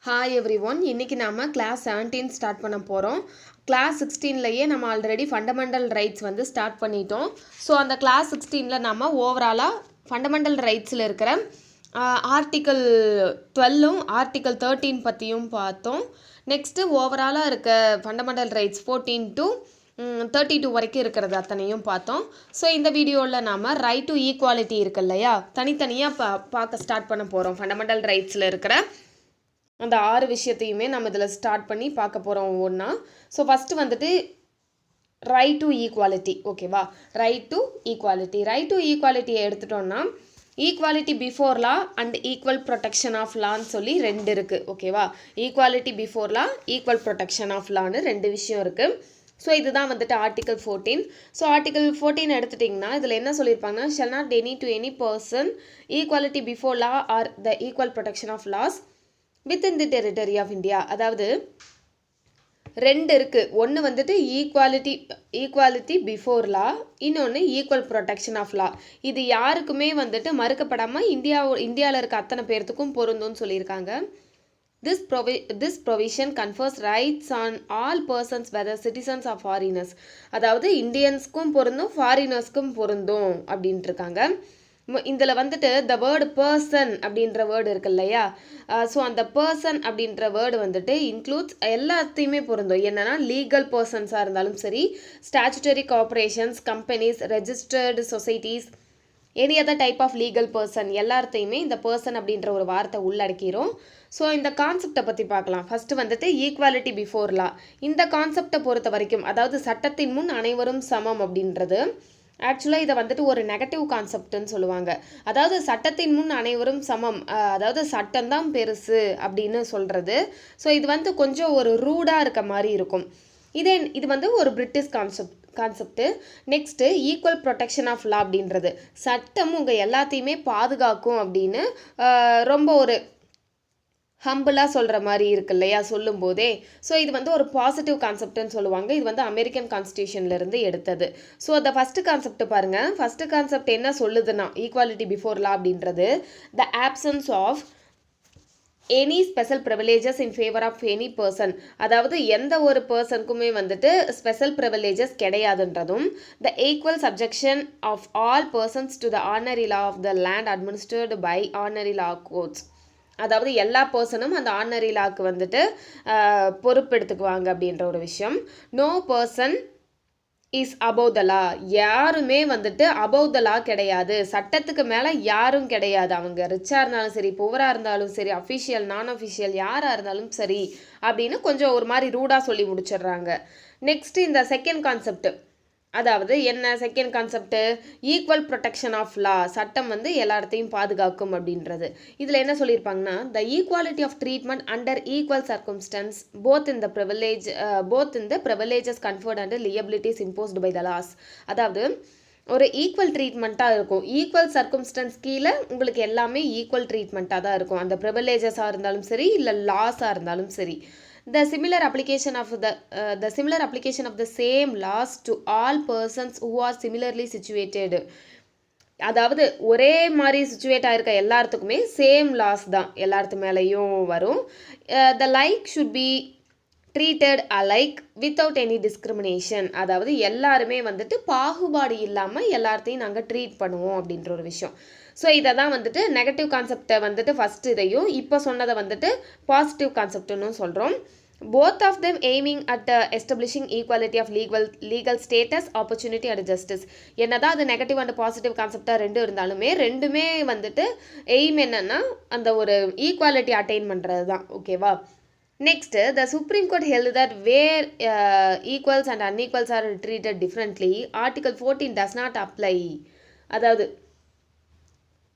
Hi every one, இன்றைக்கி நாம் class 17 start பண்ண போகிறோம். கிளாஸ் 16லேயே நம்ம ஆல்ரெடி ஃபண்டமெண்டல் ரைட்ஸ் வந்து ஸ்டார்ட் பண்ணிட்டோம். ஸோ அந்த கிளாஸ் 16ல் நம்ம ஓவராலாக ஃபண்டமெண்டல் ரைட்ஸில் இருக்கிற ஆர்டிக்கல் 12ம் ஆர்டிக்கல் 13 பற்றியும் பார்த்தோம். நெக்ஸ்ட்டு ஓவராலாக இருக்க ஃபண்டமெண்டல் ரைட்ஸ் 14 to 32 வரைக்கும் இருக்கிறது அத்தனையும் பார்த்தோம். ஸோ இந்த வீடியோவில் நாம் ரைட் டு ஈக்குவாலிட்டி இருக்கு இல்லையா, தனித்தனியாக பார்க்க ஸ்டார்ட் பண்ண போகிறோம். ஃபண்டமெண்டல் ரைட்ஸில் இருக்கிற அந்த 6 விஷயத்தையுமே நம்ம இதில் ஸ்டார்ட் பண்ணி பார்க்க போகிறோம் ஒவ்வொன்றா. ஸோ ஃபஸ்ட்டு வந்துட்டு ரைட் டு ஈக்குவாலிட்டி. ஓகேவா, ரைட் டு ஈக்குவாலிட்டியை எடுத்துட்டோம்னா equality before law and equal protection of லான்னு சொல்லி 2 இருக்குது. ஓகேவா, equality before law, equal protection of லான்னு 2 விஷயம் இருக்குது. ஸோ இதுதான் வந்துட்டு ஆர்டிகல் 14. ஸோ ஆர்டிகல் 14 எடுத்துட்டிங்கன்னா இதில் என்ன சொல்லியிருப்பாங்கன்னா, shall not deny to any person equality before law or the equal protection of laws within the territory of India. அதாவது 2 இருக்குது. ஒன்று வந்துட்டு ஈக்குவாலிட்டி பிஃபோர் லா, இன்னொன்று ஈக்குவல் ப்ரொடெக்ஷன் ஆஃப் லா. இது யாருக்குமே வந்துட்டு மறுக்கப்படாமல் இந்தியாவில் இருக்க அத்தனை பேர்த்துக்கும் பொருந்தும்னு சொல்லியிருக்காங்க. This provision confers rights on all persons whether citizens or foreigners. அதாவது இந்தியன்ஸ்க்கும் பொருந்தும் ஃபாரினர்ஸ்க்கும் பொருந்தும் அப்படின்ட்டு இருக்காங்க. இதில் வந்துட்டு த வேர்டு பர்சன் அப்படின்ற வேர்டு இருக்கு இல்லையா, ஸோ அந்த பர்சன் அப்படின்ற வேர்டு வந்துட்டு இன்க்ளூட்ஸ் எல்லாத்தையுமே பொருந்தும். என்னென்னா லீகல் பர்சன்ஸாக இருந்தாலும் சரி, statutory corporations, companies, registered societies, any other type of legal person எல்லாத்தையுமே இந்த பர்சன் அப்படின்ற ஒரு வார்த்தை உள்ளடக்கிறோம். ஸோ இந்த கான்செப்டை பற்றி பார்க்கலாம். ஃபஸ்ட்டு வந்துட்டு ஈக்குவாலிட்டி பிஃபோர் லா. இந்த கான்செப்டை பொறுத்த வரைக்கும், அதாவது சட்டத்தின் முன் அனைவரும் சமம் அப்படின்றது ஆக்சுவலாக இதை வந்துட்டு ஒரு நெகட்டிவ் கான்செப்ட்னு சொல்லுவாங்க. அதாவது சட்டத்தின் முன் அனைவரும் சமம், அதாவது சட்டம்தான் பெருசு அப்படின்னு சொல்கிறது. ஸோ இது வந்து கொஞ்சம் ஒரு ரூடாக இருக்க மாதிரி இருக்கும். இது வந்து ஒரு British concept. Next equal protection of law அப்படின்றது சட்டம் உங்கள் எல்லாத்தையுமே பாதுகாக்கும் அப்படின்னு ரொம்ப ஒரு ஹம்பிளாக சொல்கிற மாதிரி இருக்கு இல்லையா சொல்லும் போதே. ஸோ இது வந்து ஒரு பாசிட்டிவ் கான்செப்ட்னு சொல்லுவாங்க. இது வந்து அமெரிக்கன் கான்ஸ்டியூஷன்லேருந்து எடுத்தது. ஸோ அந்த ஃபஸ்ட்டு கான்செப்ட் பாருங்கள். ஃபஸ்ட்டு கான்செப்ட் என்ன சொல்லுதுன்னா, ஈக்குவாலிட்டி பிஃபோர் லா அப்படின்றது the absence of any special privileges in favour of any person. அதாவது எந்த ஒரு பர்சனுக்குமே வந்துட்டு ஸ்பெஷல் ப்ரிவிலேஜஸ் கிடையாதுன்றதும், the equal subjection of all persons to the ordinary law of the land administered by ordinary law courts. அதாவது எல்லா பர்சனும் அந்த ordinary lock வந்துட்டு பொறுப்பெடுத்துக்குவாங்க அப்படின்ற ஒரு விஷயம். No person is above the law. யாருமே வந்துட்டு அபவ் த லா கிடையாது, சட்டத்துக்கு மேலே யாரும் கிடையாது. அவங்க ரிச்சாக இருந்தாலும் சரி, புவராக இருந்தாலும் சரி, அஃபிஷியல் நான் அஃபிஷியல் யாராக இருந்தாலும் சரி அப்படின்னு கொஞ்சம் ஒரு மாதிரி ரூடாக சொல்லி முடிச்சிடுறாங்க. நெக்ஸ்ட் இந்த செகண்ட் கான்செப்ட், அதாவது என்ன second concept, equal protection of law, சட்டம் வந்து எல்லாத்தையும் பாதுகாக்கும் அப்படின்றது. இதில் என்ன சொல்லியிருப்பாங்கன்னா, the equality of treatment under equal circumstances both in the privileges conferred and liabilities imposed by the laws. அதாவது ஒரு ஈக்குவல் ட்ரீட்மெண்ட்டாக இருக்கும். ஈக்குவல் சர்க்கம்ஸ்டன்ஸ் கீழே உங்களுக்கு எல்லாமே ஈக்குவல் ட்ரீட்மெண்ட்டாக தான் இருக்கும். அந்த ப்ரிவிலேஜஸாக இருந்தாலும் சரி, இல்லை லாஸாக இருந்தாலும் சரி. The similar application of the same laws to all persons who are similarly situated. அதாவது ஒரே மாதிரி சிச்சுவேட் ஆகிருக்க எல்லாத்துக்குமே சேம் லாஸ் தான் எல்லாத்து மேலேயும் வரும். The like should be treated alike without any discrimination. அதாவது எல்லாருமே வந்துட்டு பாகுபாடு இல்லாமல் எல்லாத்தையும் நாங்கள் ட்ரீட் பண்ணுவோம் அப்படின்ற ஒரு விஷயம். ஸோ இதை தான் வந்துட்டு நெகட்டிவ் கான்செப்டை வந்துட்டு ஃபஸ்ட்டு இதையும் இப்போ சொன்னதை வந்துட்டு பாசிட்டிவ் கான்செப்ட்னு சொல்கிறோம். Both of them aiming at establishing equality of legal status, opportunity and justice. என்னதான் அது நெகட்டிவ் அண்ட் பாசிட்டிவ் கான்செப்டாக ரெண்டு இருந்தாலுமே ரெண்டுமே வந்துட்டு எய்ம் என்னன்னா அந்த ஒரு ஈக்குவாலிட்டி அட்டைன் பண்ணுறது தான். ஓகேவா. Next, the supreme court held that where equals and unequals are treated differently, Article 14 does not apply. அதாவது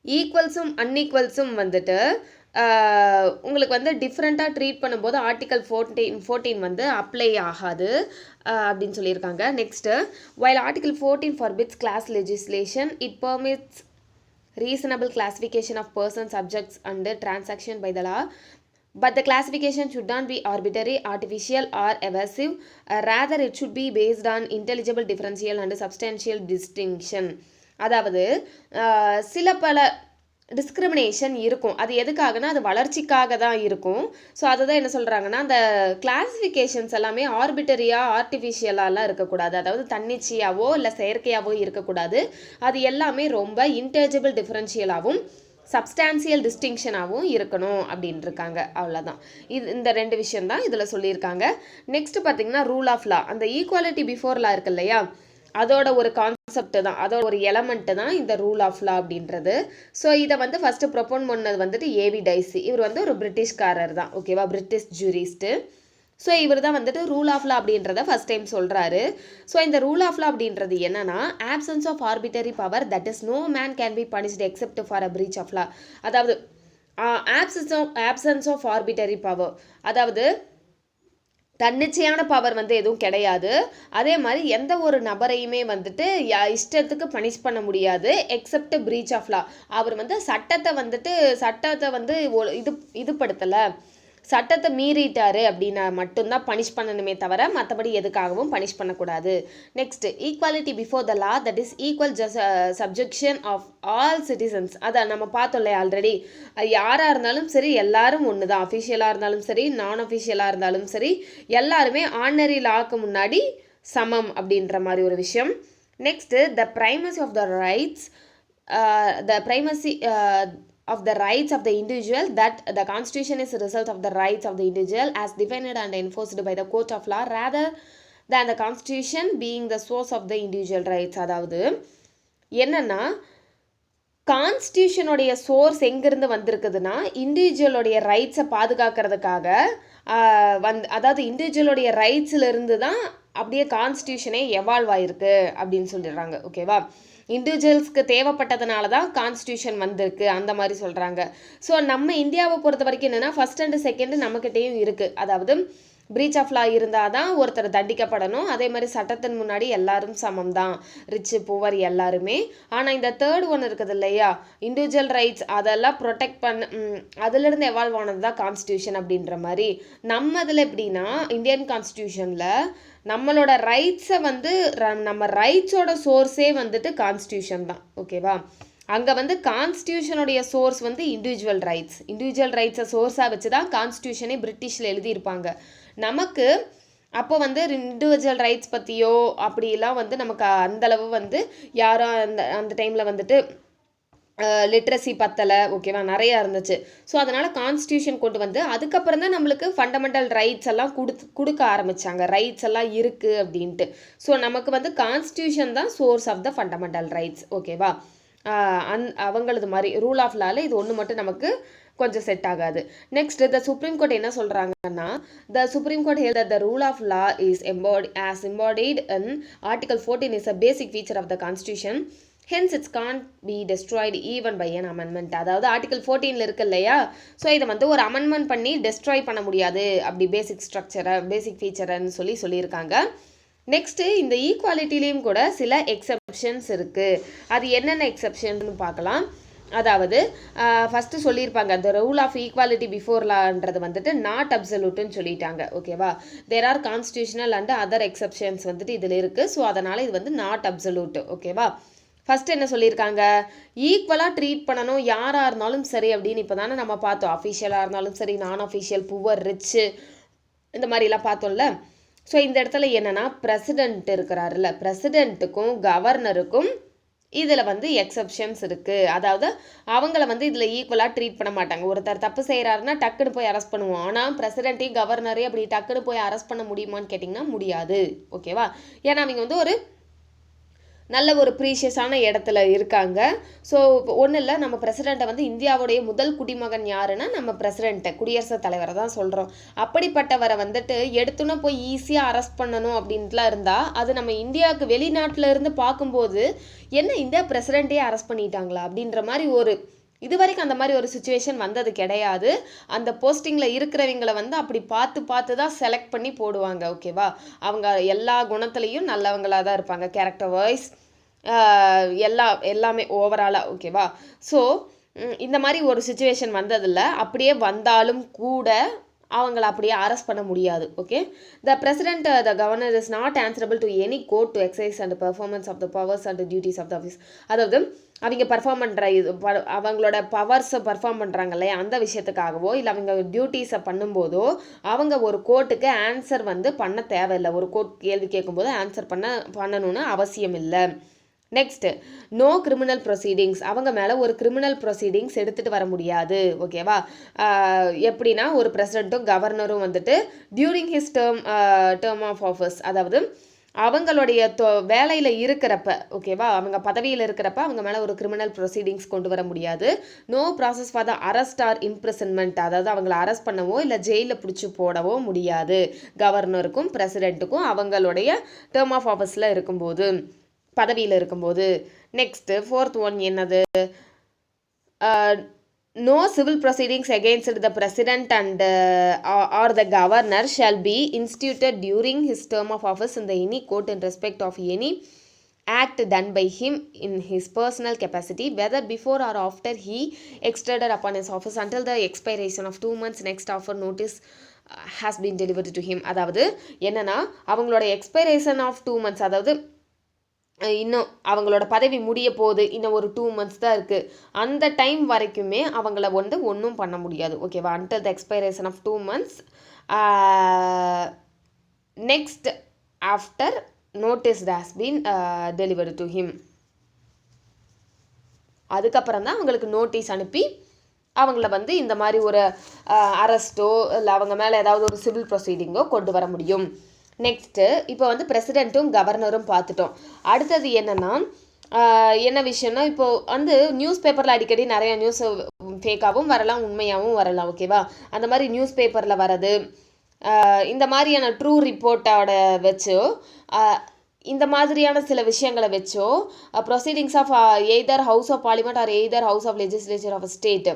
ஈக்குவல்ஸும் அன்ஈக்குவல்ஸும் வந்துட்டு உங்களுக்கு வந்து டிஃப்ரெண்ட்டாக ட்ரீட் பண்ணும்போது ஆர்டிகல் 14 வந்து அப்ளை ஆகாது அப்படின்னு சொல்லியிருக்காங்க. Next, while Article 14 forbids class legislation, it permits reasonable classification of persons, subjects and transaction by the law. But the classification should not be arbitrary, artificial or evasive. Rather, it should be based on intelligible differential and substantial distinction. அதாவது சில பல discrimination இருக்கும். அது எதுக்காகனா அது வளர்ச்சிக்காக தான் இருக்கும். ஸோ அதுதான் என்ன சொல்கிறாங்கன்னா, அந்த கிளாஸிஃபிகேஷன்ஸ் எல்லாமே ஆர்பிட்டரியாக ஆர்டிஃபிஷியலாலாம் இருக்கக்கூடாது. அதாவது தன்னிச்சையாவோ இல்லை செயற்கையாவோ இருக்கக்கூடாது. அது எல்லாமே ரொம்ப இன்டெலிஜிபிள் டிஃப்ரென்ஷியலாகவும் சப்ஸ்டான்சியல் டிஸ்டிங்ஷனாகவும் இருக்கணும் அப்படின்னு இருக்காங்க. அவ்வளோதான். இந்த 2 விஷயம் தான் இதில் சொல்லியிருக்காங்க. நெக்ஸ்ட் பார்த்தீங்கன்னா ரூல் ஆஃப் லா. அந்த ஈக்குவாலிட்டி பிஃபோர் லா இருக்கு இல்லையா, அதோட ஒரு கான்செப்ட் தான், அதோட ஒரு எலமெண்ட் தான் இந்த ரூல் ஆஃப் லா அப்படின்றது. ஸோ இதை வந்து ஃபஸ்ட்டு ப்ரொப்போன் பண்ணது வந்துட்டு ஏவி டைசி. இவர் வந்து ஒரு பிரிட்டிஷ்காரர் தான், ஓகேவா, பிரிட்டிஷ் ஜூரிஸ்ட்டு. ஸோ இவர் தான் வந்துட்டு ரூல் ஆஃப் லா அப்படின்றத ஃபஸ்ட் டைம் சொல்கிறாரு. ஸோ இந்த ரூல் ஆஃப் லா அப்படின்றது என்னன்னா, absence of arbitrary power that is no man can be punished except for a breach of law. அதாவது ஆப்சன்ஸ் ஆஃப் ஆர்பிட்டரி பவர், அதாவது தன்னிச்சையான பவர் வந்து எதுவும் கிடையாது. அதே மாதிரி எந்த ஒரு நபரையுமே வந்துட்டு இஷ்டத்துக்கு பனிஷ் பண்ண முடியாது எக்ஸப்ட் பிரீச் ஆஃப் லா. அவர் வந்து சட்டத்தை வந்து இதுபடுத்தலை, சட்டத்தை மீறிட்டாரு அப்படின்னா மட்டும்தான் பனிஷ் பண்ணணுமே தவிர மற்றபடி எதுக்காகவும் பனிஷ் பண்ணக்கூடாது. Next equality before the law that is equal subjection of all citizens. அதை நம்ம பார்த்தோம்ல ஆல்ரெடி. யாராக இருந்தாலும் சரி எல்லாரும் ஒன்று தான். அஃபிஷியலாக இருந்தாலும் சரி நான் அஃபிஷியலாக இருந்தாலும் சரி எல்லாருமே ஆர்டினரி லாக்கு முன்னாடி சமம் அப்படின்ற மாதிரி ஒரு விஷயம். Next the primacy of the rights, of the rights of the individual, that the constitution is a result of the rights of the individual as defined and enforced by the court of law rather than the constitution being the source of the individual rights. அதாவது என்னன்னா, கான்ஸ்டியூஷனுடைய source எங்கேருந்து வந்திருக்குதுன்னா இண்டிவிஜுவலுடைய ரைட்ஸை பாதுகாக்கிறதுக்காக அதாவது இண்டிவிஜுவலுடைய ரைட்ஸிலிருந்து தான் அப்படியே கான்ஸ்டியூஷனே evolve ஆகிருக்கு அப்படின்னு சொல்லிடுறாங்க. ஓகேவா, இண்டிவிஜுவல்ஸ்க்கு தேவைப்பட்டதுனால தான் கான்ஸ்டியூஷன் வந்திருக்கு அந்த மாதிரி சொல்கிறாங்க. ஸோ நம்ம இந்தியாவை பொறுத்த வரைக்கும் என்னென்னா ஃபஸ்ட் அண்ட் செகண்ட் நம்மக்கிட்டேயும் இருக்குது. அதாவது பிரீச் ஆஃப் லா இருந்தால் தான் ஒருத்தர் தண்டிக்கப்படணும். அதே மாதிரி சட்டத்தின் முன்னாடி எல்லாரும் சமம் தான், ரிச்சு புவர் எல்லாருமே. ஆனால் இந்த தேர்ட் ஒன் இருக்குது இல்லையா, இண்டிவிஜுவல் ரைட்ஸ், அதெல்லாம் ப்ரொடெக்ட் அதுலேருந்து எவால்வ் ஆனது தான் கான்ஸ்டியூஷன் அப்படின்ற மாதிரி. நம்ம இதில் எப்படின்னா இந்தியன் கான்ஸ்டியூஷனில் நம்மளோட ரைட்ஸை வந்து நம்ம ரைட்ஸோட சோர்ஸே வந்துட்டு கான்ஸ்டியூஷன் தான். ஓகேவா, அங்கே வந்து கான்ஸ்டியூஷனுடைய சோர்ஸ் வந்து இண்டிவிஜுவல் ரைட்ஸை சோர்ஸாக வச்சு தான் கான்ஸ்டியூஷனே பிரிட்டிஷில் எழுதியிருப்பாங்க. நமக்கு அப்போ வந்து இண்டிவிஜுவல் ரைட்ஸ் பற்றியோ அப்படிலாம் வந்து நமக்கு அந்தளவு வந்து யாரும் அந்த டைமில் வந்துட்டு லிட்ரஸி பத்தலை, ஓகேவா, நிறையா இருந்துச்சு. ஸோ அதனால் கான்ஸ்டியூஷன் கொண்டு வந்து அதுக்கப்புறம் தான் நம்மளுக்கு ஃபண்டமெண்டல் ரைட்ஸ் எல்லாம் கொடுக்க ஆரம்பித்தாங்க, ரைட்ஸ் எல்லாம் இருக்குது அப்படின்ட்டு. ஸோ நமக்கு வந்து கான்ஸ்டியூஷன் தான் source of the fundamental rights. ஓகேவா, அவங்களது மாதிரி ரூல் ஆஃப் லாவில் இது ஒன்று மட்டும் நமக்கு கொஞ்சம் செட் ஆகாது. நெக்ஸ்ட் த சுப்ரீம் கோர்ட் என்ன சொல்கிறாங்கன்னா, the supreme Court held that the rule of law is embodied in Article 14 is a basic feature of the Constitution. Hence it can't be destroyed even by an amendment. அதாவது article 14 இருக்கு இல்லையா, so இதை வந்து ஒரு amendment பண்ணி destroy பண்ண முடியாது அப்படி பேசிக் ஃபீச்சர்னு சொல்லியிருக்காங்க. நெக்ஸ்ட்டு இந்த ஈக்குவாலிட்டிலையும் கூட சில எக்ஸப்ஷன்ஸ் இருக்குது. அது என்னென்ன எக்ஸப்ஷன்னு பார்க்கலாம். அதாவது ஃபஸ்ட்டு சொல்லியிருப்பாங்க the rule of equality before lawன்றது வந்துட்டு நாட் அப்சல்யூட்னு சொல்லிட்டாங்க. ஓகேவா, there are constitutional and other exceptions வந்துட்டு இதில் இருக்குது. ஸோ அதனால் இது வந்து நாட் அப்சல்யூட். ஓகேவா, ஃபஸ்ட்டு என்ன சொல்லியிருக்காங்க, ஈக்குவலாக ட்ரீட் பண்ணணும் யாராக இருந்தாலும் சரி அப்படின்னு. இப்போ தானே நம்ம பார்த்தோம், அஃபிஷியலாக இருந்தாலும் சரி நான் அஃபிஷியல், புவர், ரிச்சு, இந்த மாதிரிலாம் பார்த்தோம்ல. ஸோ இந்த இடத்துல என்னென்னா பிரசிடென்ட் இருக்கிறாருல்ல, பிரசிடென்ட்டுக்கும் கவர்னருக்கும் இதில் வந்து எக்ஸப்ஷன்ஸ் இருக்குது. அதாவது அவங்கள வந்து இதில் ஈக்குவலாக ட்ரீட் பண்ண மாட்டாங்க. ஒருத்தர் தப்பு செய்கிறாருன்னா டக்குன்னு போய் அரெஸ்ட் பண்ணுவோம். ஆனால் பிரசிடென்ட்டையும் கவர்னரையும் அப்படி டக்குன்னு போய் அரெஸ்ட் பண்ண முடியுமான்னு கேட்டிங்கன்னா முடியாது. ஓகேவா, ஏன்னா அவங்க வந்து ஒரு நல்ல ஒரு ப்ரீஷியஸான இடத்துல இருக்காங்க. ஸோ ஒன்றும் இல்லை, நம்ம பிரசிடெண்ட்டை வந்து இந்தியாவுடைய முதல் குடிமகன் யாருன்னா நம்ம பிரசிடெண்ட்டை, குடியரசுத் தலைவரை தான் சொல்கிறோம். அப்படிப்பட்டவரை வந்துட்டு எடுத்துன்னு போய் ஈஸியாக அரெஸ்ட் பண்ணணும் அப்படின்ட்டுலாம் இருந்தால் அது நம்ம இந்தியாவுக்கு வெளிநாட்டில் இருந்து பார்க்கும்போது என்ன இந்தியா பிரசிடெண்ட்டையே அரெஸ்ட் பண்ணிட்டாங்களா அப்படின்ற மாதிரி ஒரு இது வரைக்கும் அந்த மாதிரி ஒரு சுச்சுவேஷன் வந்தது கிடையாது. அந்த போஸ்டிங்கில் இருக்கிறவங்களை வந்து அப்படி பார்த்து தான் செலக்ட் பண்ணி போடுவாங்க. ஓகேவா, அவங்க எல்லா குணத்துலேயும் நல்லவங்களாக தான் இருப்பாங்க, கேரக்டர் வைஸ் எல்லாமே ஓவராலாக. ஓகேவா, ஸோ இந்த மாதிரி ஒரு சுச்சுவேஷன் வந்ததில்லை. அப்படியே வந்தாலும் கூட அவங்கள அப்படியே அரெஸ்ட் பண்ண முடியாது. Okay, the president the governor is not answerable to any court to exercise and performance of the powers and duties of the office. அதாவது அவங்க பர்ஃபார்ம் பண்ணுற அவங்களோட பவர்ஸை பர்ஃபார்ம் பண்ணுறாங்க இல்லையா, அந்த விஷயத்துக்காகவோ இல்லை அவங்க டியூட்டிஸை பண்ணும்போதோ அவங்க ஒரு கோர்ட்டுக்கு ஆன்சர் வந்து பண்ண தேவையில்லை. ஒரு கோர்ட் கேள்வி கேட்கும்போது ஆன்சர் பண்ணணும்னு அவசியம் இல்லை. Next, no criminal proceedings. அவங்க மேலே ஒரு கிரிமினல் ப்ரொசீடிங்ஸ் எடுத்துகிட்டு வர முடியாது. ஓகேவா, எப்படின்னா ஒரு பிரசிடெண்ட்டும் கவர்னரும் வந்துட்டு during his term of office, அதாவது அவங்களுடைய வேலையில் இருக்கிறப்ப, ஓகேவா, அவங்க பதவியில் இருக்கிறப்ப அவங்க மேலே ஒரு கிரிமினல் ப்ரொசீடிங்ஸ் கொண்டு வர முடியாது. No process for the arrest or imprisonment, அதாவது அவங்கள அரெஸ்ட் பண்ணவோ இல்லை ஜெயிலில் பிடிச்சி போடவோ முடியாது கவர்னருக்கும் பிரசிடெண்ட்டுக்கும் அவங்களுடைய டேர்ம் ஆஃப் ஆஃபீஸில் இருக்கும்போது, பதவியில் இருக்கும்போது. நெக்ஸ்ட்டு 4th ஒன் என்னது, no civil proceedings against the president and or the governor shall be instituted during his term of office in the any court in respect of any act done by him in his personal capacity, whether before or after he extruded upon his office until the expiration of 2 months next offer notice has been delivered to him. அதாவது என்னன்னா அவங்களோட expiration of 2 months, அதாவது இன்னும் அவங்களோட பதவி முடிய போகுது, இன்னும் ஒரு 2 months தான் இருக்குது, அந்த டைம் வரைக்குமே அவங்கள வந்து ஒன்றும் பண்ண முடியாது. ஓகேவா, until the expiration of 2 months next after notice has been delivered to him. அதுக்கப்புறம் தான் அவங்களுக்கு நோட்டீஸ் அனுப்பி அவங்கள வந்து இந்த மாதிரி ஒரு அரெஸ்ட்டோ இல்லை அவங்க மேலே ஏதாவது ஒரு சிவில் ப்ரொசீடிங்கோ கொண்டு வர முடியும். நெக்ஸ்ட்டு இப்போ வந்து பிரசிடெண்ட்டும் கவர்னரும் பார்த்துட்டோம். அடுத்தது என்னென்னா என்ன விஷயம்னா, இப்போது வந்து நியூஸ் பேப்பரில் அடிக்கடி நிறையா நியூஸ் ஃபேக்காகவும் வரலாம், உண்மையாகவும் வரலாம். ஓகேவா, அந்த மாதிரி நியூஸ் பேப்பரில் வரது, இந்த மாதிரியான ட்ரூ ரிப்போர்ட்டோட வச்சோ இந்த மாதிரியான சில விஷயங்களை வச்சோ proceedings of either house of parliament or either house of legislature of state,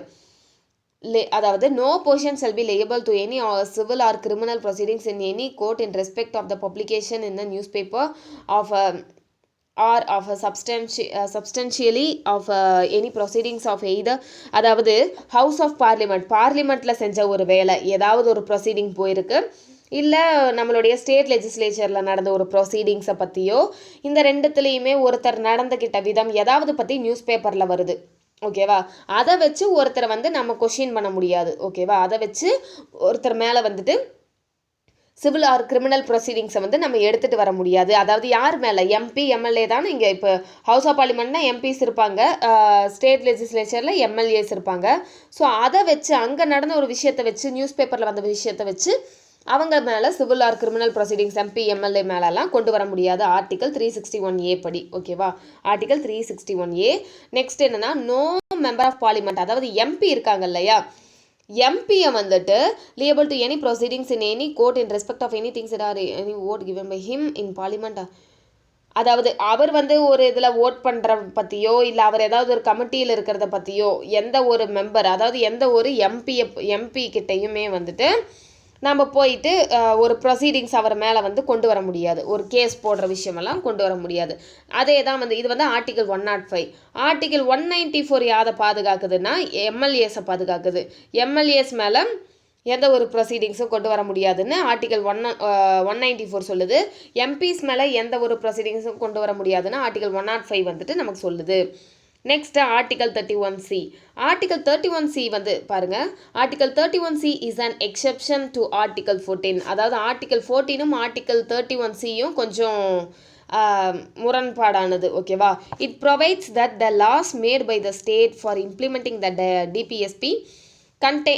அதாவது no portion shall be liable to any civil or criminal proceedings in any court in respect of the publication in the newspaper of or of a substantially of any proceedings of either, அதாவது house of பார்லிமெண்ட்டில் செஞ்ச ஒரு வேலை, ஏதாவது ஒரு proceeding போயிருக்கு, இல்லை நம்மளுடைய ஸ்டேட் லெஜிஸ்லேச்சரில் நடந்த ஒரு ப்ரொசீடிங்ஸை பற்றியோ, இந்த ரெண்டுத்துலேயுமே ஒருத்தர் நடந்துக்கிட்ட விதம் ஏதாவது பற்றி நியூஸ் பேப்பரில் வருது. ஓகேவா, அதை வச்சு ஒருத்தரை வந்து நம்ம கொஷின் பண்ண முடியாது. ஓகேவா, அதை வச்சு ஒருத்தர் மேலே வந்துட்டு சிவில் ஆர் கிரிமினல் ப்ரொசீடிங்ஸை வந்து நம்ம எடுத்துகிட்டு வர முடியாது. அதாவது யார் மேலே, எம்பி எம்எல்ஏ தானே. இங்கே இப்போ ஹவுஸ் ஆஃப் பார்லிமெண்ட்னா எம்பிஸ் இருப்பாங்க, ஸ்டேட் லெஜிஸ்லேச்சரில் எம்எல்ஏஸ் இருப்பாங்க. ஸோ அதை வச்சு அங்கே நடந்த ஒரு விஷயத்தை வச்சு நியூஸ் பேப்பரில் வந்த விஷயத்தை வச்சு அவங்க மேலே civil R criminal proceedings MP MLA மேலெல்லாம் கொண்டு வர முடியாது. ஆர்டிகல் 361A படி. ஓகேவா, ஆர்டிகல் 361A. நெக்ஸ்ட் என்னென்னா, நோ மெம்பர் ஆஃப் பார்லிமெண்ட், அதாவது எம்பி இருக்காங்க இல்லையா, எம்பியை வந்துட்டு liable to any proceedings in any court in respect of any things that are any vote given by him in parliament. அதாவது அவர் வந்து ஒரு இதில் ஓட் பண்ணுற பற்றியோ இல்லை அவர் ஏதாவது ஒரு கமிட்டியில் இருக்கிறத பற்றியோ எந்த ஒரு மெம்பர், அதாவது எந்த ஒரு எம்பி கிட்டையுமே வந்துட்டு நம்ம போயிட்டு ஒரு ப்ரொசீடிங்ஸ் அவர் மேலே வந்து கொண்டு வர முடியாது, ஒரு கேஸ் போடுற விஷயமெல்லாம் கொண்டு வர முடியாது. அதே தான் வந்து இது வந்து ஆர்டிகல் 105. ஆர்டிகல் 194 யாரை பாதுகாக்குதுன்னா எம்எல்ஏஸை பாதுகாக்குது. எம்எல்ஏஸ் மேலே எந்த ஒரு ப்ரொசீடிங்ஸும் கொண்டு வர முடியாதுன்னு ஆர்டிகல் 194 சொல்லுது. எம்பிஸ் மேலே எந்த ஒரு ப்ரொசீடிங்ஸும் கொண்டு வர முடியாதுன்னு ஆர்டிகல் 105 வந்துட்டு நமக்கு சொல்லுது. Next article 31C. Article 31C வந்து பாருங்க, article 31C is an exception to article 14. அதாவது ஆர்டிகல் 14ம் ஆர்டிகல் 31Cயும் கொஞ்சம் முரண்பாடானது. ஓகேவா, it provides that the laws made by the state for implementing the DPSP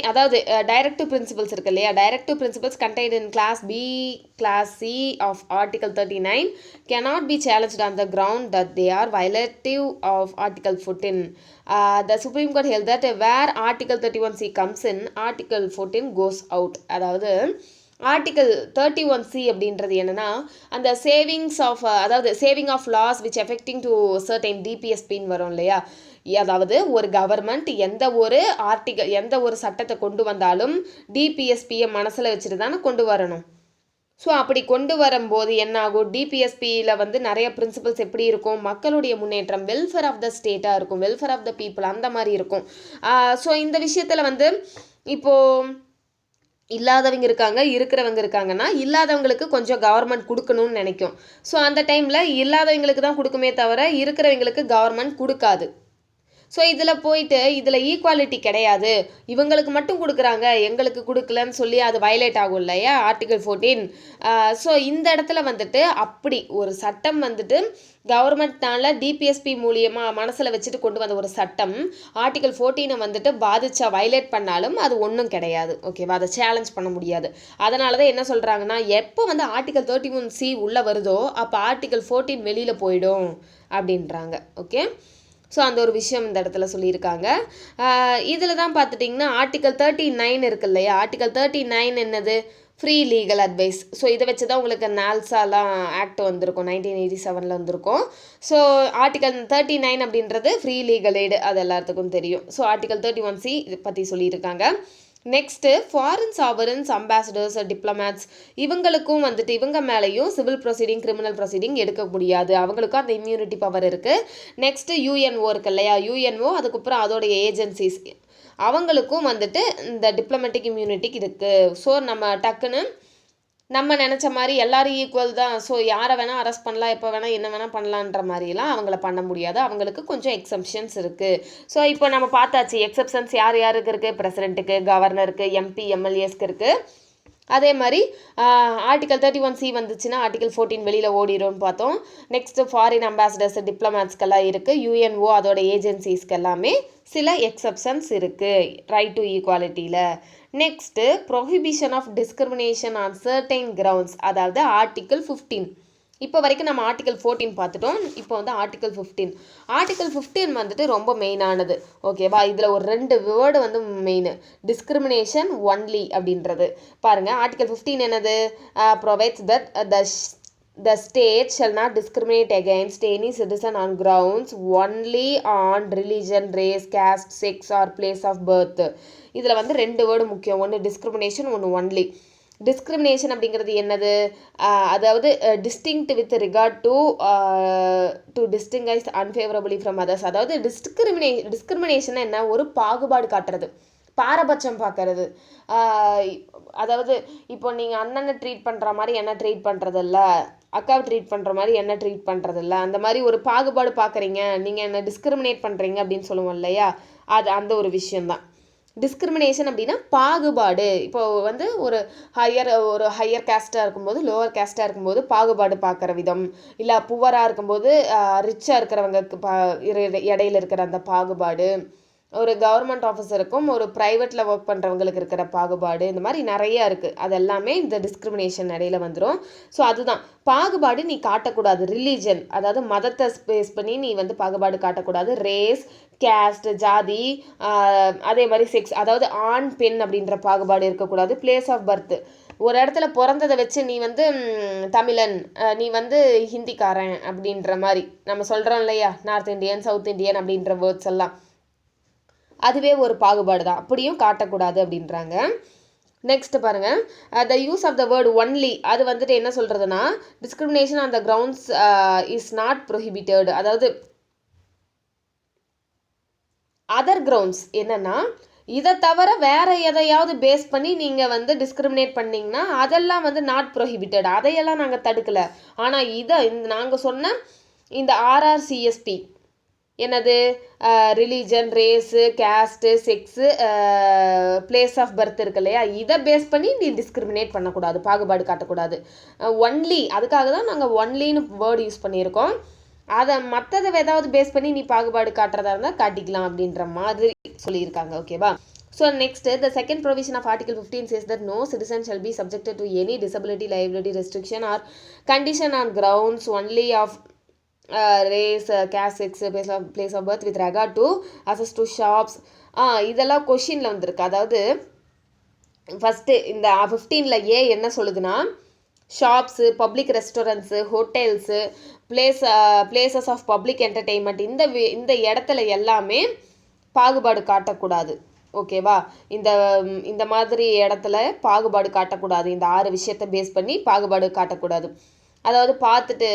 அதாவது டைரக்டிவ் பிரின்சிபல்ஸ் இருக்கு இல்லையா, directive principles contained in clause B, clause C of article 39 cannot be challenged on the ground that they are violative of article 14. The Supreme Court held that where article 31C comes in, article 14 goes out. அதாவது article 31C அப்படின்றது என்னென்னா, அந்த savings of, அதாவது saving of laws which effecting to certain டிபிஎஸ்பின்னு வரும் இல்லையா. அதாவது ஒரு கவர்மெண்ட் எந்த ஒரு சட்டத்தை கொண்டு வந்தாலும் டிபிஎஸ்பியை மனசில் வச்சுட்டு தானே கொண்டு வரணும். ஸோ அப்படி கொண்டு வரும்போது என்ன ஆகும், டிபிஎஸ்பியில் வந்து நிறைய பிரின்சிபல்ஸ் எப்படி இருக்கும், மக்களுடைய முன்னேற்றம், வெல்ஃபேர் ஆஃப் த ஸ்டேட்டாக இருக்கும், வெல்ஃபேர் ஆஃப் த பீப்புள் அந்த மாதிரி இருக்கும். ஸோ இந்த விஷயத்தில் வந்து இப்போது இல்லாதவங்க இருக்காங்க, இருக்கிறவங்க இருக்காங்கன்னா இல்லாதவங்களுக்கு கொஞ்சம் கவர்மெண்ட் கொடுக்கணும்னு நினைக்கும். ஸோ அந்த டைமில் இல்லாதவங்களுக்கு தான் கொடுக்குமே தவிர இருக்கிறவங்களுக்கு கவர்மெண்ட் கொடுக்காது. ஸோ இதில் போயிட்டு இதில் ஈக்குவாலிட்டி கிடையாது, இவங்களுக்கு மட்டும் கொடுக்குறாங்க எங்களுக்கு கொடுக்கலன்னு சொல்லி அது வயலேட் ஆகும் இல்லையா ஆர்டிகல் 14. ஸோ இந்த இடத்துல வந்துட்டு அப்படி ஒரு சட்டம் வந்துட்டு கவர்மெண்ட்னால டிபிஎஸ்பி மூலியமாக மனசில் வச்சுட்டு கொண்டு வந்த ஒரு சட்டம் ஆர்டிகல் 14 வந்துட்டு பாதிச்சா வயலேட் பண்ணாலும் அது ஒன்றும் கிடையாது. ஓகேவா, அதை சேலஞ்ச் பண்ண முடியாது. அதனால தான் என்ன சொல்கிறாங்கன்னா, எப்போ வந்து ஆர்டிகல் 31C உள்ளே வருதோ அப்போ ஆர்டிகல் 14 வெளியில் போயிடும் அப்படின்றாங்க. ஓகே, ஸோ அந்த ஒரு விஷயம் இந்த இடத்துல சொல்லியிருக்காங்க. இதில் தான் பார்த்துட்டிங்கன்னா ஆர்டிகல் 39 இருக்கு இல்லையா, ஆர்டிகல் 39 என்னது, ஃப்ரீ லீகல் அட்வைஸ். ஸோ இதை வச்சு தான் உங்களுக்கு நால்சாலாம் ஆக்ட் வந்திருக்கும், 1987 வந்திருக்கும். ஸோ ஆர்டிகல் 39 அப்படின்றது ஃப்ரீ லீகல் எய்டு, அது எல்லாத்துக்கும் தெரியும். ஸோ ஆர்டிகல் 31C இதை பற்றி சொல்லியிருக்காங்க. நெக்ஸ்ட்டு ஃபாரின் சாவரன்ஸ், அம்பாசடர்ஸ், டிப்ளமேட்ஸ் இவங்களுக்கும் வந்துட்டு இவங்க மேலேயும் சிவில் ப்ரொசீடிங், கிரிமினல் ப்ரொசீடிங் எடுக்க முடியாது, அவங்களுக்கும் அந்த இம்யூனிட்டி பவர் இருக்குது. நெக்ஸ்ட்டு யூஎன்ஓ இருக்கு இல்லையா, யூஎன்ஓ அதுக்கப்புறம் அதோடைய ஏஜென்சிஸ் அவங்களுக்கும் வந்துட்டு இந்த டிப்ளமேட்டிக் இம்யூனிட்டிக்கு இருக்குது. ஸோ நம்ம டக்குன்னு நம்ம நினச்ச மாதிரி எல்லாரும் ஈக்குவல் தான், ஸோ யாரை வேணால் அரெஸ்ட் பண்ணலாம், எப்போ வேணால் என்ன வேணால் பண்ணலான்ற மாதிரிலாம் அவங்கள பண்ண முடியாது, அவங்களுக்கு கொஞ்சம் எக்ஸப்ஷன்ஸ் இருக்குது. ஸோ இப்போ நம்ம பார்த்தாச்சு எக்ஸப்ஷன்ஸ் யார் யாருக்கு இருக்குது, பிரசிடென்ட்டுக்கு, கவர்னருக்கு, எம்பி, எம்எல்ஏஸ்க்கு இருக்குது. அதே மாதிரி ஆர்டிகல் 31C வந்துச்சுன்னா ஆர்டிகல் 14 வெளியில் ஓடிடும்னு பார்த்தோம். நெக்ஸ்ட்டு ஃபாரின் அம்பாசடர்ஸ், டிப்ளமேட்ஸ்க்கெல்லாம் இருக்குது. யூஎன்ஓ அதோட ஏஜென்சிஸ்க்கு எல்லாமே சில எக்ஸப்ஷன்ஸ் இருக்குது ரைட் டு ஈக்குவாலிட்டியில். Next prohibition of discrimination on certain grounds, அதாவது ஆர்டிகல் 15. இப்போ வரைக்கும் நம்ம ஆர்டிகல் 14 பார்த்துட்டோம், இப்போ வந்து ஆர்டிகல் 15. ஆர்டிகல் 15 வந்துட்டு ரொம்ப மெயினானது. ஓகேவா, இதில் ஒரு 2 வேர்டு வந்து மெயின், டிஸ்கிரிமினேஷன் ஒன்லி அப்படின்றது. பாருங்கள், ஆர்டிகல் 15 என்னது, provides that the state shall not discriminate against any citizen on grounds only on religion, race, caste, sex or place of birth. இதில் வந்து 2 வேர்டு முக்கியம், ஒன்று டிஸ்கிரிமினேஷன், ஒன்று ஒன்லி. டிஸ்கிரிமினேஷன் அப்படிங்கிறது என்னது, அதாவது distinct with regard to distinguish unfavourably from others. அதாவது discrimination என்ன, ஒரு பாகுபாடு காட்டுறது, பாரபட்சம் பார்க்கறது. அதாவது இப்போ நீங்கள் அண்ணனை ட்ரீட் பண்ணுற மாதிரி என்ன ட்ரீட் பண்ணுறதில்ல, அக்காவை ட்ரீட் பண்ணுற மாதிரி என்ன ட்ரீட் பண்ணுறதில்ல, அந்த மாதிரி ஒரு பாகுபாடு பார்க்குறீங்க, நீங்கள் என்ன டிஸ்கிரிமினேட் பண்ணுறீங்க அப்படின்னு சொல்லுவோம் இல்லையா, அது அந்த ஒரு விஷயந்தான் டிஸ்கிரிமினேஷன் அப்படின்னா பாகுபாடு. இப்போ வந்து ஒரு ஹையர் கேஸ்ட்டாக இருக்கும்போது லோவர் கேஸ்ட்டாக இருக்கும்போது பாகுபாடு பார்க்குற விதம், இல்லை புவராக இருக்கும்போது ரிச்சாக இருக்கிறவங்க இடையில இருக்கிற அந்த பாகுபாடு, ஒரு கவர்மெண்ட் ஆஃபீஸருக்கும் ஒரு ப்ரைவேட்டில் ஒர்க் பண்ணுறவங்களுக்கு இருக்கிற பாகுபாடு, இந்த மாதிரி நிறையா இருக்குது. அது எல்லாமே இந்த டிஸ்கிரிமினேஷன் இடையில வந்துடும். ஸோ அதுதான் பாகுபாடு நீ காட்டக்கூடாது. ரிலீஜன், அதாவது மதத்தை பேஸ் பண்ணி நீ வந்து பாகுபாடு காட்டக்கூடாது. ரேஸ், கேஸ்ட், ஜாதி, அதே மாதிரி செக்ஸ், அதாவது ஆண் பெண் அப்படின்ற பாகுபாடு இருக்கக்கூடாது. பிளேஸ் ஆஃப் பர்த், ஒரு இடத்துல பிறந்ததை வச்சு நீ வந்து தமிழன், நீ வந்து ஹிந்திக்காரன் அப்படின்ற மாதிரி நம்ம சொல்கிறோம் இல்லையா, நார்த் இந்தியன், சவுத் இந்தியன் அப்படின்ற வேர்ட்ஸ் எல்லாம், அதுவே ஒரு பாகுபாடு தான், அப்படியும் காட்டக்கூடாது அப்படின்றாங்க. நெக்ஸ்ட் பாருங்கள், the use of the word only, அது வந்துட்டு என்ன சொல்கிறதுனா, discrimination on the grounds is not prohibited. அதாவது அதர் கிரவுண்ட்ஸ் என்னென்னா, இதை தவிர வேறு எதையாவது பேஸ் பண்ணி நீங்கள் வந்து டிஸ்கிரிமினேட் பண்ணிங்கன்னா அதெல்லாம் வந்து நாட் ப்ரொஹிபிட்டட், அதையெல்லாம் நாங்கள் தடுக்கலை. ஆனால் இதை நாங்கள் சொன்ன இந்த ஆர்ஆர்சிஎஸ்பி என்னது, religion, race, caste, sex, place of birth இருக்கு இல்லையா, இதை பேஸ் பண்ணி நீ டிஸ்கிரிமினேட் பண்ணக்கூடாது, பாகுபாடு காட்டக்கூடாது. ஒன்லி, அதுக்காக தான் நாங்கள் ஒன்லின்னு வேர்டு யூஸ் பண்ணியிருக்கோம். அதை மற்றதை ஏதாவது பேஸ் பண்ணி நீ பாகுபாடு காட்டுறதா இருந்தால் காட்டிக்கலாம் அப்படின்ற மாதிரி சொல்லியிருக்காங்க. ஓகேவா, so next, the second provision of Article 15 says that no citizen shall be subjected to any disability, liability, restriction or condition on grounds only of race, caste, sex, place of birth with regard to access to shops. இதெல்லாம் கொஷினில் வந்திருக்கு. அதாவது first இந்த 15ல் என்ன சொல்லுதுன்னா, shops, public restaurants, hotels, places of public entertainment, இந்த இடத்துல எல்லாமே பாகுபாடு காட்டக்கூடாது. ஓகேவா, இந்த மாதிரி இடத்துல பாகுபாடு காட்டக்கூடாது. இந்த 6 விஷயத்தை பேஸ் பண்ணி பாகுபாடு காட்டக்கூடாது. அதாவது பார்த்துட்டு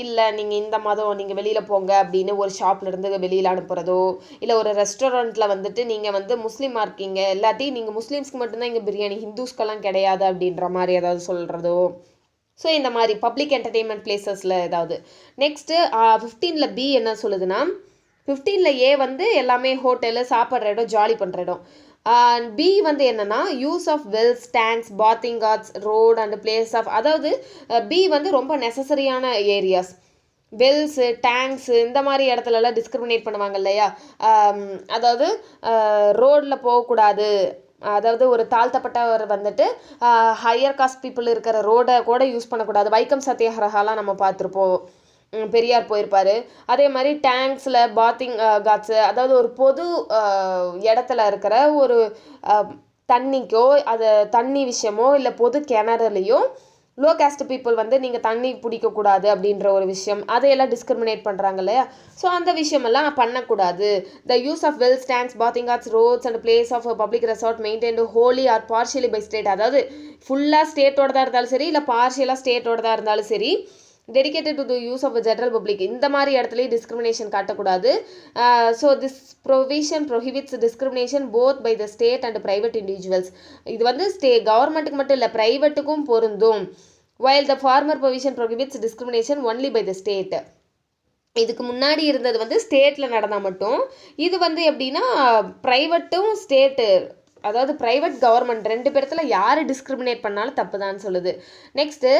இல்லை நீங்கள் இந்த மதம் நீங்கள் வெளியில் போங்க அப்படின்னு ஒரு ஷாப்லேருந்து வெளியில் அனுப்புகிறதோ, இல்லை ஒரு ரெஸ்டாரண்ட்டில் வந்துட்டு நீங்கள் வந்து முஸ்லீமாக இருக்கீங்க, இல்லாட்டி நீங்கள் முஸ்லீம்ஸ்க்கு மட்டும்தான் இங்கே பிரியாணி, ஹிந்துஸ்க்கெல்லாம் கிடையாது அப்படின்ற மாதிரி ஏதாவது சொல்கிறதோ. ஸோ இந்த மாதிரி பப்ளிக் என்டர்டெயின்மெண்ட் பிளேசஸில் ஏதாவது. நெக்ஸ்ட்டு 15ல் பி என்ன சொல்லுதுன்னா, 15ல் ஏ வந்து எல்லாமே ஹோட்டலு, சாப்பிட்ற இடம், ஜாலி பண்ணுற இடம். பி வந்து என்னென்னா use of wells, tanks, bathing ghats, road and place of, அதாவது பி வந்து ரொம்ப நெசசரியான ஏரியாஸ். வெல்ஸு, டேங்க்ஸு இந்த மாதிரி இடத்துலலாம் டிஸ்கிரிமினேட் பண்ணுவாங்க இல்லையா. அதாவது ரோடில் போகக்கூடாது, அதாவது ஒரு தாழ்த்தப்பட்டவர் வந்துட்டு ஹையர் காஸ்ட் பீப்புள் இருக்கிற ரோடை கூட யூஸ் பண்ணக்கூடாது. வைக்கம் சத்தியாகிரகாலாம் நம்ம பார்த்துருப்போம், பெரியார் போயிருப்பார். அதே மாதிரி டேங்க்ஸில் பாத்திங் காட்ஸு, அதாவது ஒரு பொது இடத்துல இருக்கிற ஒரு தண்ணிக்கோ, அது தண்ணி விஷயமோ இல்லை பொது கிணறுலையோ லோ கேஸ்ட் பீப்புள் வந்து நீங்கள் தண்ணி பிடிக்கக்கூடாது அப்படின்ற ஒரு விஷயம், அதையெல்லாம் டிஸ்கிரிமினேட் பண்ணுறாங்க இல்லையா. ஸோ அந்த விஷயமெல்லாம் பண்ணக்கூடாது. The use of wells, tanks, bathing ghats, roads and place of public resort maintained wholly or partially by state, அதாவது ஃபுல்லாக ஸ்டேட்டோட தான் இருந்தாலும் சரி, இல்லை பார்ஷியலாக ஸ்டேட்டோட தான் இருந்தாலும் சரி, dedicated to the use of general public, இந்த மாதிரி இடத்துலையும் டிஸ்கிரிமினேஷன் காட்டக்கூடாது. So this provision prohibits discrimination both by the state and private individuals. இது வந்து கவர்மெண்ட்டுக்கு மட்டும் இல்லை, ப்ரைவேட்டுக்கும் பொருந்தும். while the former provision prohibits discrimination only by the state. இதுக்கு முன்னாடி இருந்தது வந்து ஸ்டேட்டில் நடந்தால் மட்டும், இது வந்து எப்படின்னா ப்ரைவேட்டும் ஸ்டேட்டு, அதாவது ப்ரைவேட் கவர்மெண்ட் ரெண்டு பேர்த்துல யார் டிஸ்கிரிமினேட் பண்ணாலும் தப்பு தான் சொல்லுது. நெக்ஸ்ட்டு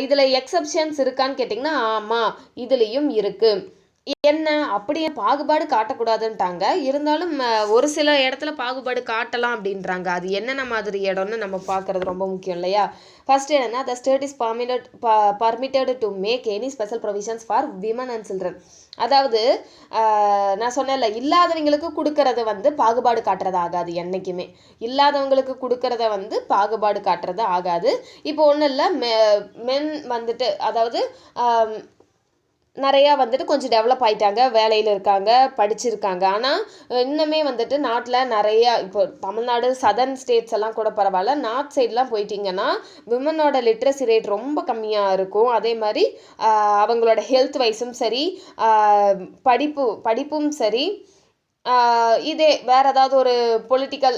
இதில் எக்ஸப்ஷன்ஸ் இருக்கான்னு கேட்டிங்கன்னா, ஆமாம் இதுலேயும் இருக்குது. என்ன அப்படியே பாகுபாடு காட்டக்கூடாதுன்ட்டாங்க, இருந்தாலும் ஒரு சில இடத்துல பாகுபாடு காட்டலாம் அப்படின்றாங்க. அது என்னென்ன மாதிரி இடம்னு நம்ம பார்க்குறது ரொம்ப முக்கியம் இல்லையா. ஃபர்ஸ்ட் என்னன்னா, the state is permitted to make any special provisions for women and children. அதாவது நான் சொன்னேன்ல, இல்லாதவங்களுக்கு கொடுக்கறத வந்து பாகுபாடு காட்டுறது ஆகாது. என்றைக்குமே இல்லாதவங்களுக்கு கொடுக்கறத வந்து பாகுபாடு காட்டுறது ஆகாது. இப்போ ஒன்றும் இல்லை, மென் வந்துட்டு, அதாவது நிறையா வந்துட்டு கொஞ்சம் டெவலப் ஆகிட்டாங்க, வேலையில் இருக்காங்க, படிச்சிருக்காங்க. ஆனால் இன்னுமே வந்துட்டு நாட்டில் நிறையா, இப்போ தமிழ்நாடு சதர்ன் ஸ்டேட்ஸ் எல்லாம் கூட பரவாயில்ல, நார்த் சைட்லாம் போயிட்டிங்கன்னா விமனோட லிட்ரஸி ரேட் ரொம்ப கம்மியாக இருக்கும். அதே மாதிரி அவங்களோட ஹெல்த் வைஸும் சரி, படிப்பும் சரி, இதே வேறு ஏதாவது ஒரு பொலிட்டிக்கல்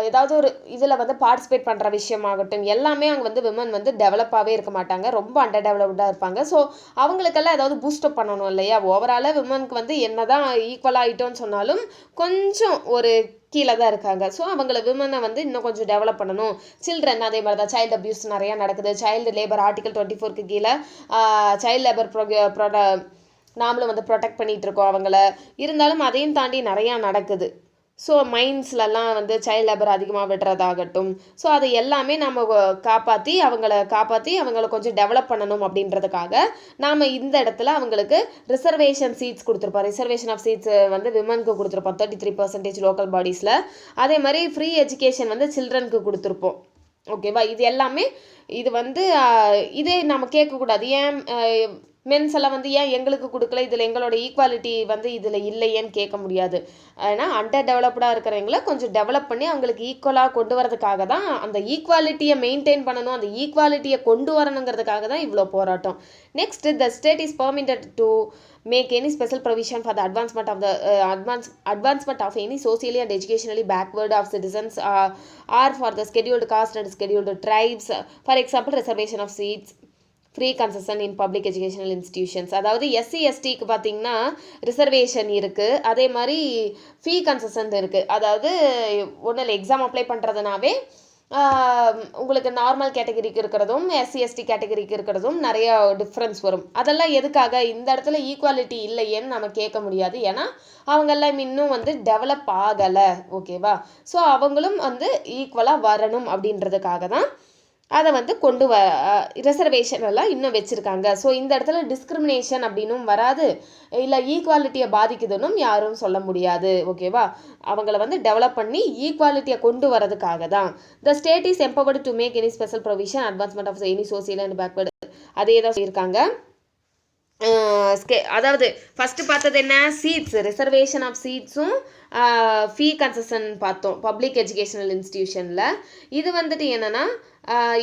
ஏதாவது ஒரு இதில் வந்து பார்ட்டிசிபேட் பண்ணுற விஷயமாகட்டும், எல்லாமே அங்கே வந்து விமன் வந்து டெவலப்பாகவே இருக்க மாட்டாங்க, ரொம்ப அண்டர் டெவலப்டாக இருப்பாங்க. ஸோ அவங்களுக்கெல்லாம் ஏதாவது பூஸ்டப் பண்ணணும் இல்லையா. ஓவராலாக விமனுக்கு வந்து என்ன தான் ஈக்குவல் ஆகிட்டோன்னு சொன்னாலும் கொஞ்சம் ஒரு கீழே தான் இருக்காங்க. ஸோ அவங்கள விமனை வந்து இன்னும் கொஞ்சம் டெவலப் பண்ணணும். சில்ட்ரன் அதே மாதிரி தான், சைல்டு அப்யூஸ் நிறையா நடக்குது. சைல்டு லேபர் ஆர்டிகல் 24க்கு கீழே சைல்டு லேபர் நாமளும் வந்து ப்ரொடெக்ட் பண்ணிகிட்டு இருக்கோம் அவங்கள. இருந்தாலும் அதையும் தாண்டி நிறையா நடக்குது. ஸோ மைன்ஸ்லலாம் வந்து சைல்டு லேபர் அதிகமாக விடுறதாகட்டும், ஸோ அதை எல்லாமே நம்ம காப்பாற்றி அவங்கள கொஞ்சம் டெவலப் பண்ணணும் அப்படின்றதுக்காக நாம் இந்த இடத்துல அவங்களுக்கு ரிசர்வேஷன் சீட்ஸ் கொடுத்துருப்போம். ரிசர்வேஷன் ஆஃப் சீட்ஸ் வந்து விமனுக்கு கொடுத்துருப்போம் 33% லோக்கல் பாடிஸில். அதே மாதிரி ஃப்ரீ எஜுகேஷன் வந்து சில்ட்ரனுக்கு கொடுத்துருப்போம். ஓகேவா. இது எல்லாமே இது வந்து இதே நம்ம கேட்கக்கூடாது, ஏன் மென்ஸ் எல்லாம் வந்து ஏன் எங்களுக்கு கொடுக்கல, இதில் எங்களோட ஈக்குவாலிட்டி வந்து இதில் இல்லையேன்னு கேட்க முடியாது. ஏன்னா அண்டர் டெவலப்டாக இருக்கிறவங்கள கொஞ்சம் டெவலப் பண்ணி அவங்களுக்கு ஈக்குவலாக கொண்டு வரதுக்காக தான், அந்த ஈக்குவாலிட்டியை மெயின்டைன் பண்ணணும், அந்த ஈக்குவாலிட்டியை கொண்டு வரணுங்கிறதுக்காக தான் இவ்வளோ போராட்டம். Next, the state is permitted to make any special provision for the advancement of any socially and educationally backward of citizens or for the scheduled caste and scheduled tribes. For example, reservation of seats, free concession in public educational institutions. அதாவது SC எஸ்டிக்கு பார்த்திங்கன்னா reservation இருக்குது, அதே மாதிரி free concession இருக்குது. அதாவது ஒன்றும் இல்லை, எக்ஸாம் அப்ளை பண்ணுறதுனாவே உங்களுக்கு நார்மல் கேட்டகரிக்கு இருக்கிறதும் எஸ்சி எஸ்டி கேட்டகரிக்கு இருக்கிறதும் நிறைய டிஃப்ரென்ஸ் வரும். அதெல்லாம் எதுக்காக, இந்த இடத்துல ஈக்குவாலிட்டி இல்லையேன்னு நம்ம கேட்க முடியாது. ஏன்னா அவங்கெல்லாம் இன்னும் வந்து டெவலப் ஆகலை. ஓகேவா. ஸோ அவங்களும் வந்து ஈக்குவலாக வரணும் அப்படின்றதுக்காக தான் அதை வந்து கொண்டு ரிசர்வேஷன் எல்லாம் இன்னும் வச்சுருக்காங்க. ஸோ இந்த இடத்துல டிஸ்கிரிமினேஷன் அப்படின்னும் வராது, இல்லை ஈக்குவாலிட்டியை பாதிக்குதுன்னும் யாரும் சொல்ல முடியாது. ஓகேவா. அவங்கள வந்து டெவலப் பண்ணி ஈக்குவாலிட்டியை கொண்டு வரதுக்காக தான். The state is empowered to make any special provision advancement of any social and backward. அதே தான் சொல்லியிருக்காங்க. அதாவது ஃபஸ்ட்டு பார்த்தது என்ன, சீட்ஸ், ரிசர்வேஷன் ஆஃப் சீட்ஸும் ஃபீ கன்செஷன் பார்த்தோம் பப்ளிக் எஜுகேஷனல் இன்ஸ்டிடியூஷனில். இது வந்துட்டு என்னென்னா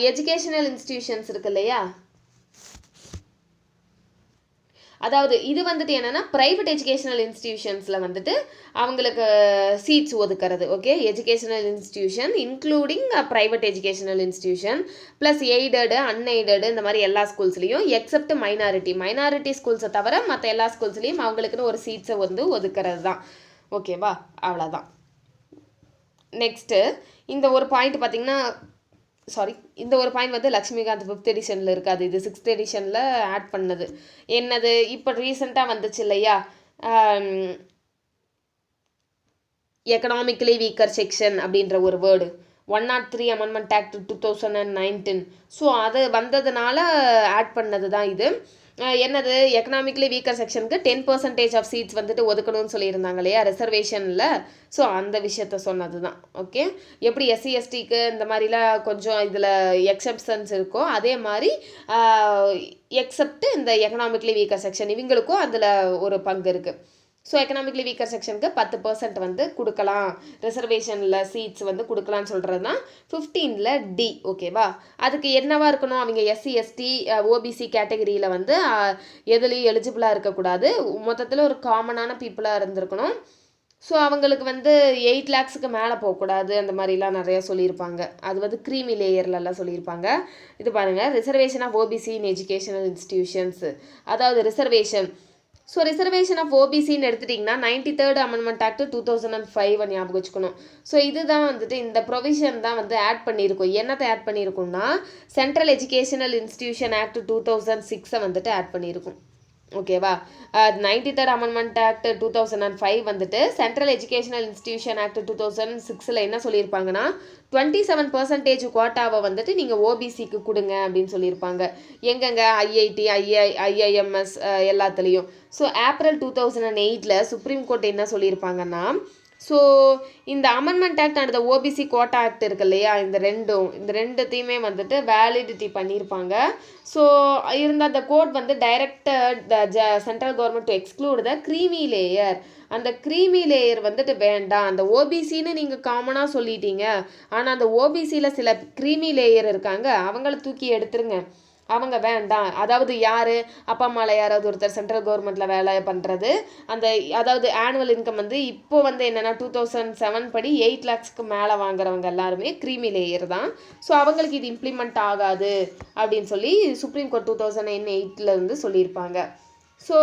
எஜுகேஷனல் இன்ஸ்டிடியூஷன்ஸ் இருக்கு இல்லையா, அதாவது இது வந்துட்டு என்னென்னா ப்ரைவேட் எஜுகேஷனல் இன்ஸ்டிடியூஷன்ஸில் வந்துட்டு அவங்களுக்கு சீட்ஸ் ஒதுக்கிறது. Okay, educational institution including private educational institution plus aided unaided இந்த மாதிரி எல்லா ஸ்கூல்ஸ்லேயும் எக்ஸப்ட் மைனாரிட்டி ஸ்கூல்ஸை தவிர மற்ற எல்லா ஸ்கூல்ஸ்லேயும் அவங்களுக்குன்னு ஒரு சீட்ஸை வந்து ஒதுக்கிறது தான். ஓகேவா, அவ்வளோதான். நெக்ஸ்ட்டு இந்த ஒரு பாயிண்ட் பார்த்தீங்கன்னா இந்த ஒரு பாயிண்ட் வந்து லக்ஷ்மிகாந்த் 5th எடிஷனில் இருக்காது, இது 6th எடிஷனில் ஆட் பண்ணது. என்னது இப்போ ரீசெண்டாக வந்துச்சு இல்லையா, எக்கனாமிக்கலி வீக்கர் செக்ஷன் அப்படின்ற ஒரு வேர்டு 103 அமெண்ட்மெண்ட் ஆக்ட் 2019. ஸோ அது வந்ததுனால ஆட் பண்ணது தான் இது. என்னது எக்கனாமிக்கலி வீக்கர் செக்ஷனுக்கு 10% ஆஃப் சீட்ஸ் வந்துட்டு ஒதுக்கணும்னு சொல்லியிருந்தாங்க இல்லையா ரிசர்வேஷனில். ஸோ அந்த விஷயத்த சொன்னது தான். ஓகே, எப்படி எஸ்சி எஸ்டிக்கு இந்த மாதிரிலாம் கொஞ்சம் இதில் எக்ஸப்ஷன்ஸ் இருக்கோ அதே மாதிரி எக்ஸப்ட் இந்த எக்கனாமிக்கலி வீக்கர் செக்ஷன் இவங்களுக்கும் அதில் ஒரு பங்கு இருக்குது. ஸோ எக்கனாமிக்கலி வீக்கர் செக்ஷனுக்கு 10% வந்து கொடுக்கலாம், ரிசர்வேஷனில் சீட்ஸ் வந்து கொடுக்கலான்னு சொல்கிறது தான் 15ல் டி. ஓகேவா, அதுக்கு என்னவா இருக்கணும், அவங்க எஸ்சி எஸ்டி ஓபிசி கேட்டகரியில் வந்து எதுலேயும் எலிஜிபிளாக இருக்கக்கூடாது, மொத்தத்தில் ஒரு காமனான பீப்புளாக இருந்திருக்கணும். ஸோ அவங்களுக்கு வந்து 8 lakhsக்கு மேலே போகக்கூடாது, அந்த மாதிரிலாம் நிறையா சொல்லியிருப்பாங்க. அது வந்து க்ரீமி லேயர்லலாம் சொல்லியிருப்பாங்க. இது பாருங்கள், reservation of OBC in educational institutions, அதாவது ரிசர்வேஷன். ஸோ ரிசர்வேஷன் ஆஃப் ஓபிசின்னு எடுத்துட்டிங்கன்னா 93rd அமெண்ட்மெண்ட் ஆக்ட் 2005 ஞாபகம் வச்சுக்கணும். ஸோ இதுதான் வந்துட்டு இந்த ப்ரொவிஷன் தான் வந்து ஆட் பண்ணியிருக்கோம். என்னத்தை ஆட் பண்ணியிருக்கோம்னா சென்ட்ரல் எஜுகேஷனல் இன்ஸ்டிடியூஷன் ஆக்ட் 2006 வந்துட்டு ஆட் பண்ணியிருக்கும். ஓகேவா, 93rd அமெண்ட்மெண்ட் ஆக்ட் 2005 வந்துட்டு சென்ட்ரல் எஜுகேஷனல் இன்ஸ்டிடியூஷன் ஆக்ட் 2006 என்ன சொல்லியிருப்பாங்கன்னா 27% குவாட்டாவை வந்துட்டு நீங்கள் ஓபிசிக்கு கொடுங்க அப்படின்னு சொல்லியிருப்பாங்க. எங்கெங்க ஐஐடி ஐஐஎம்எஸ் எல்லாத்துலேயும். ஸோ ஏப்ரல் 2008 சுப்ரீம் கோர்ட் என்ன சொல்லியிருப்பாங்கன்னா, ஸோ இந்த amendment act and OBC quota act இருக்கு இல்லையா, இந்த ரெண்டுத்தையுமே வந்துட்டு வேலிடிட்டி பண்ணியிருப்பாங்க. ஸோ இருந்த அந்த கோர்ட் வந்து directed the central government to exclude the creamy layer. அந்த க்ரீமி லேயர் வந்துட்டு வேண்டாம், அந்த ஓபிசின்னு நீங்கள் காமனாக சொல்லிட்டீங்க, ஆனால் அந்த ஓபிசியில் சில க்ரீமி லேயர் இருக்காங்க, அவங்கள தூக்கி எடுத்துருங்க, அவங்க வேண்டாம். அதாவது யார், அப்பா அம்மாவில் யாராவது ஒருத்தர் சென்ட்ரல் கவர்மெண்ட்டில் வேலை பண்ணுறது, அந்த அதாவது ஆனுவல் இன்கம் வந்து இப்போ வந்து என்னென்னா 2007 படி 8 lakhsக்கு மேலே வாங்குறவங்க எல்லாருமே க்ரீமி லேயர் தான். ஸோ அவங்களுக்கு இது இம்ப்ளிமெண்ட் ஆகாது அப்படின்னு சொல்லி சுப்ரீம் கோர்ட் 2008 வந்து சொல்லியிருப்பாங்க. So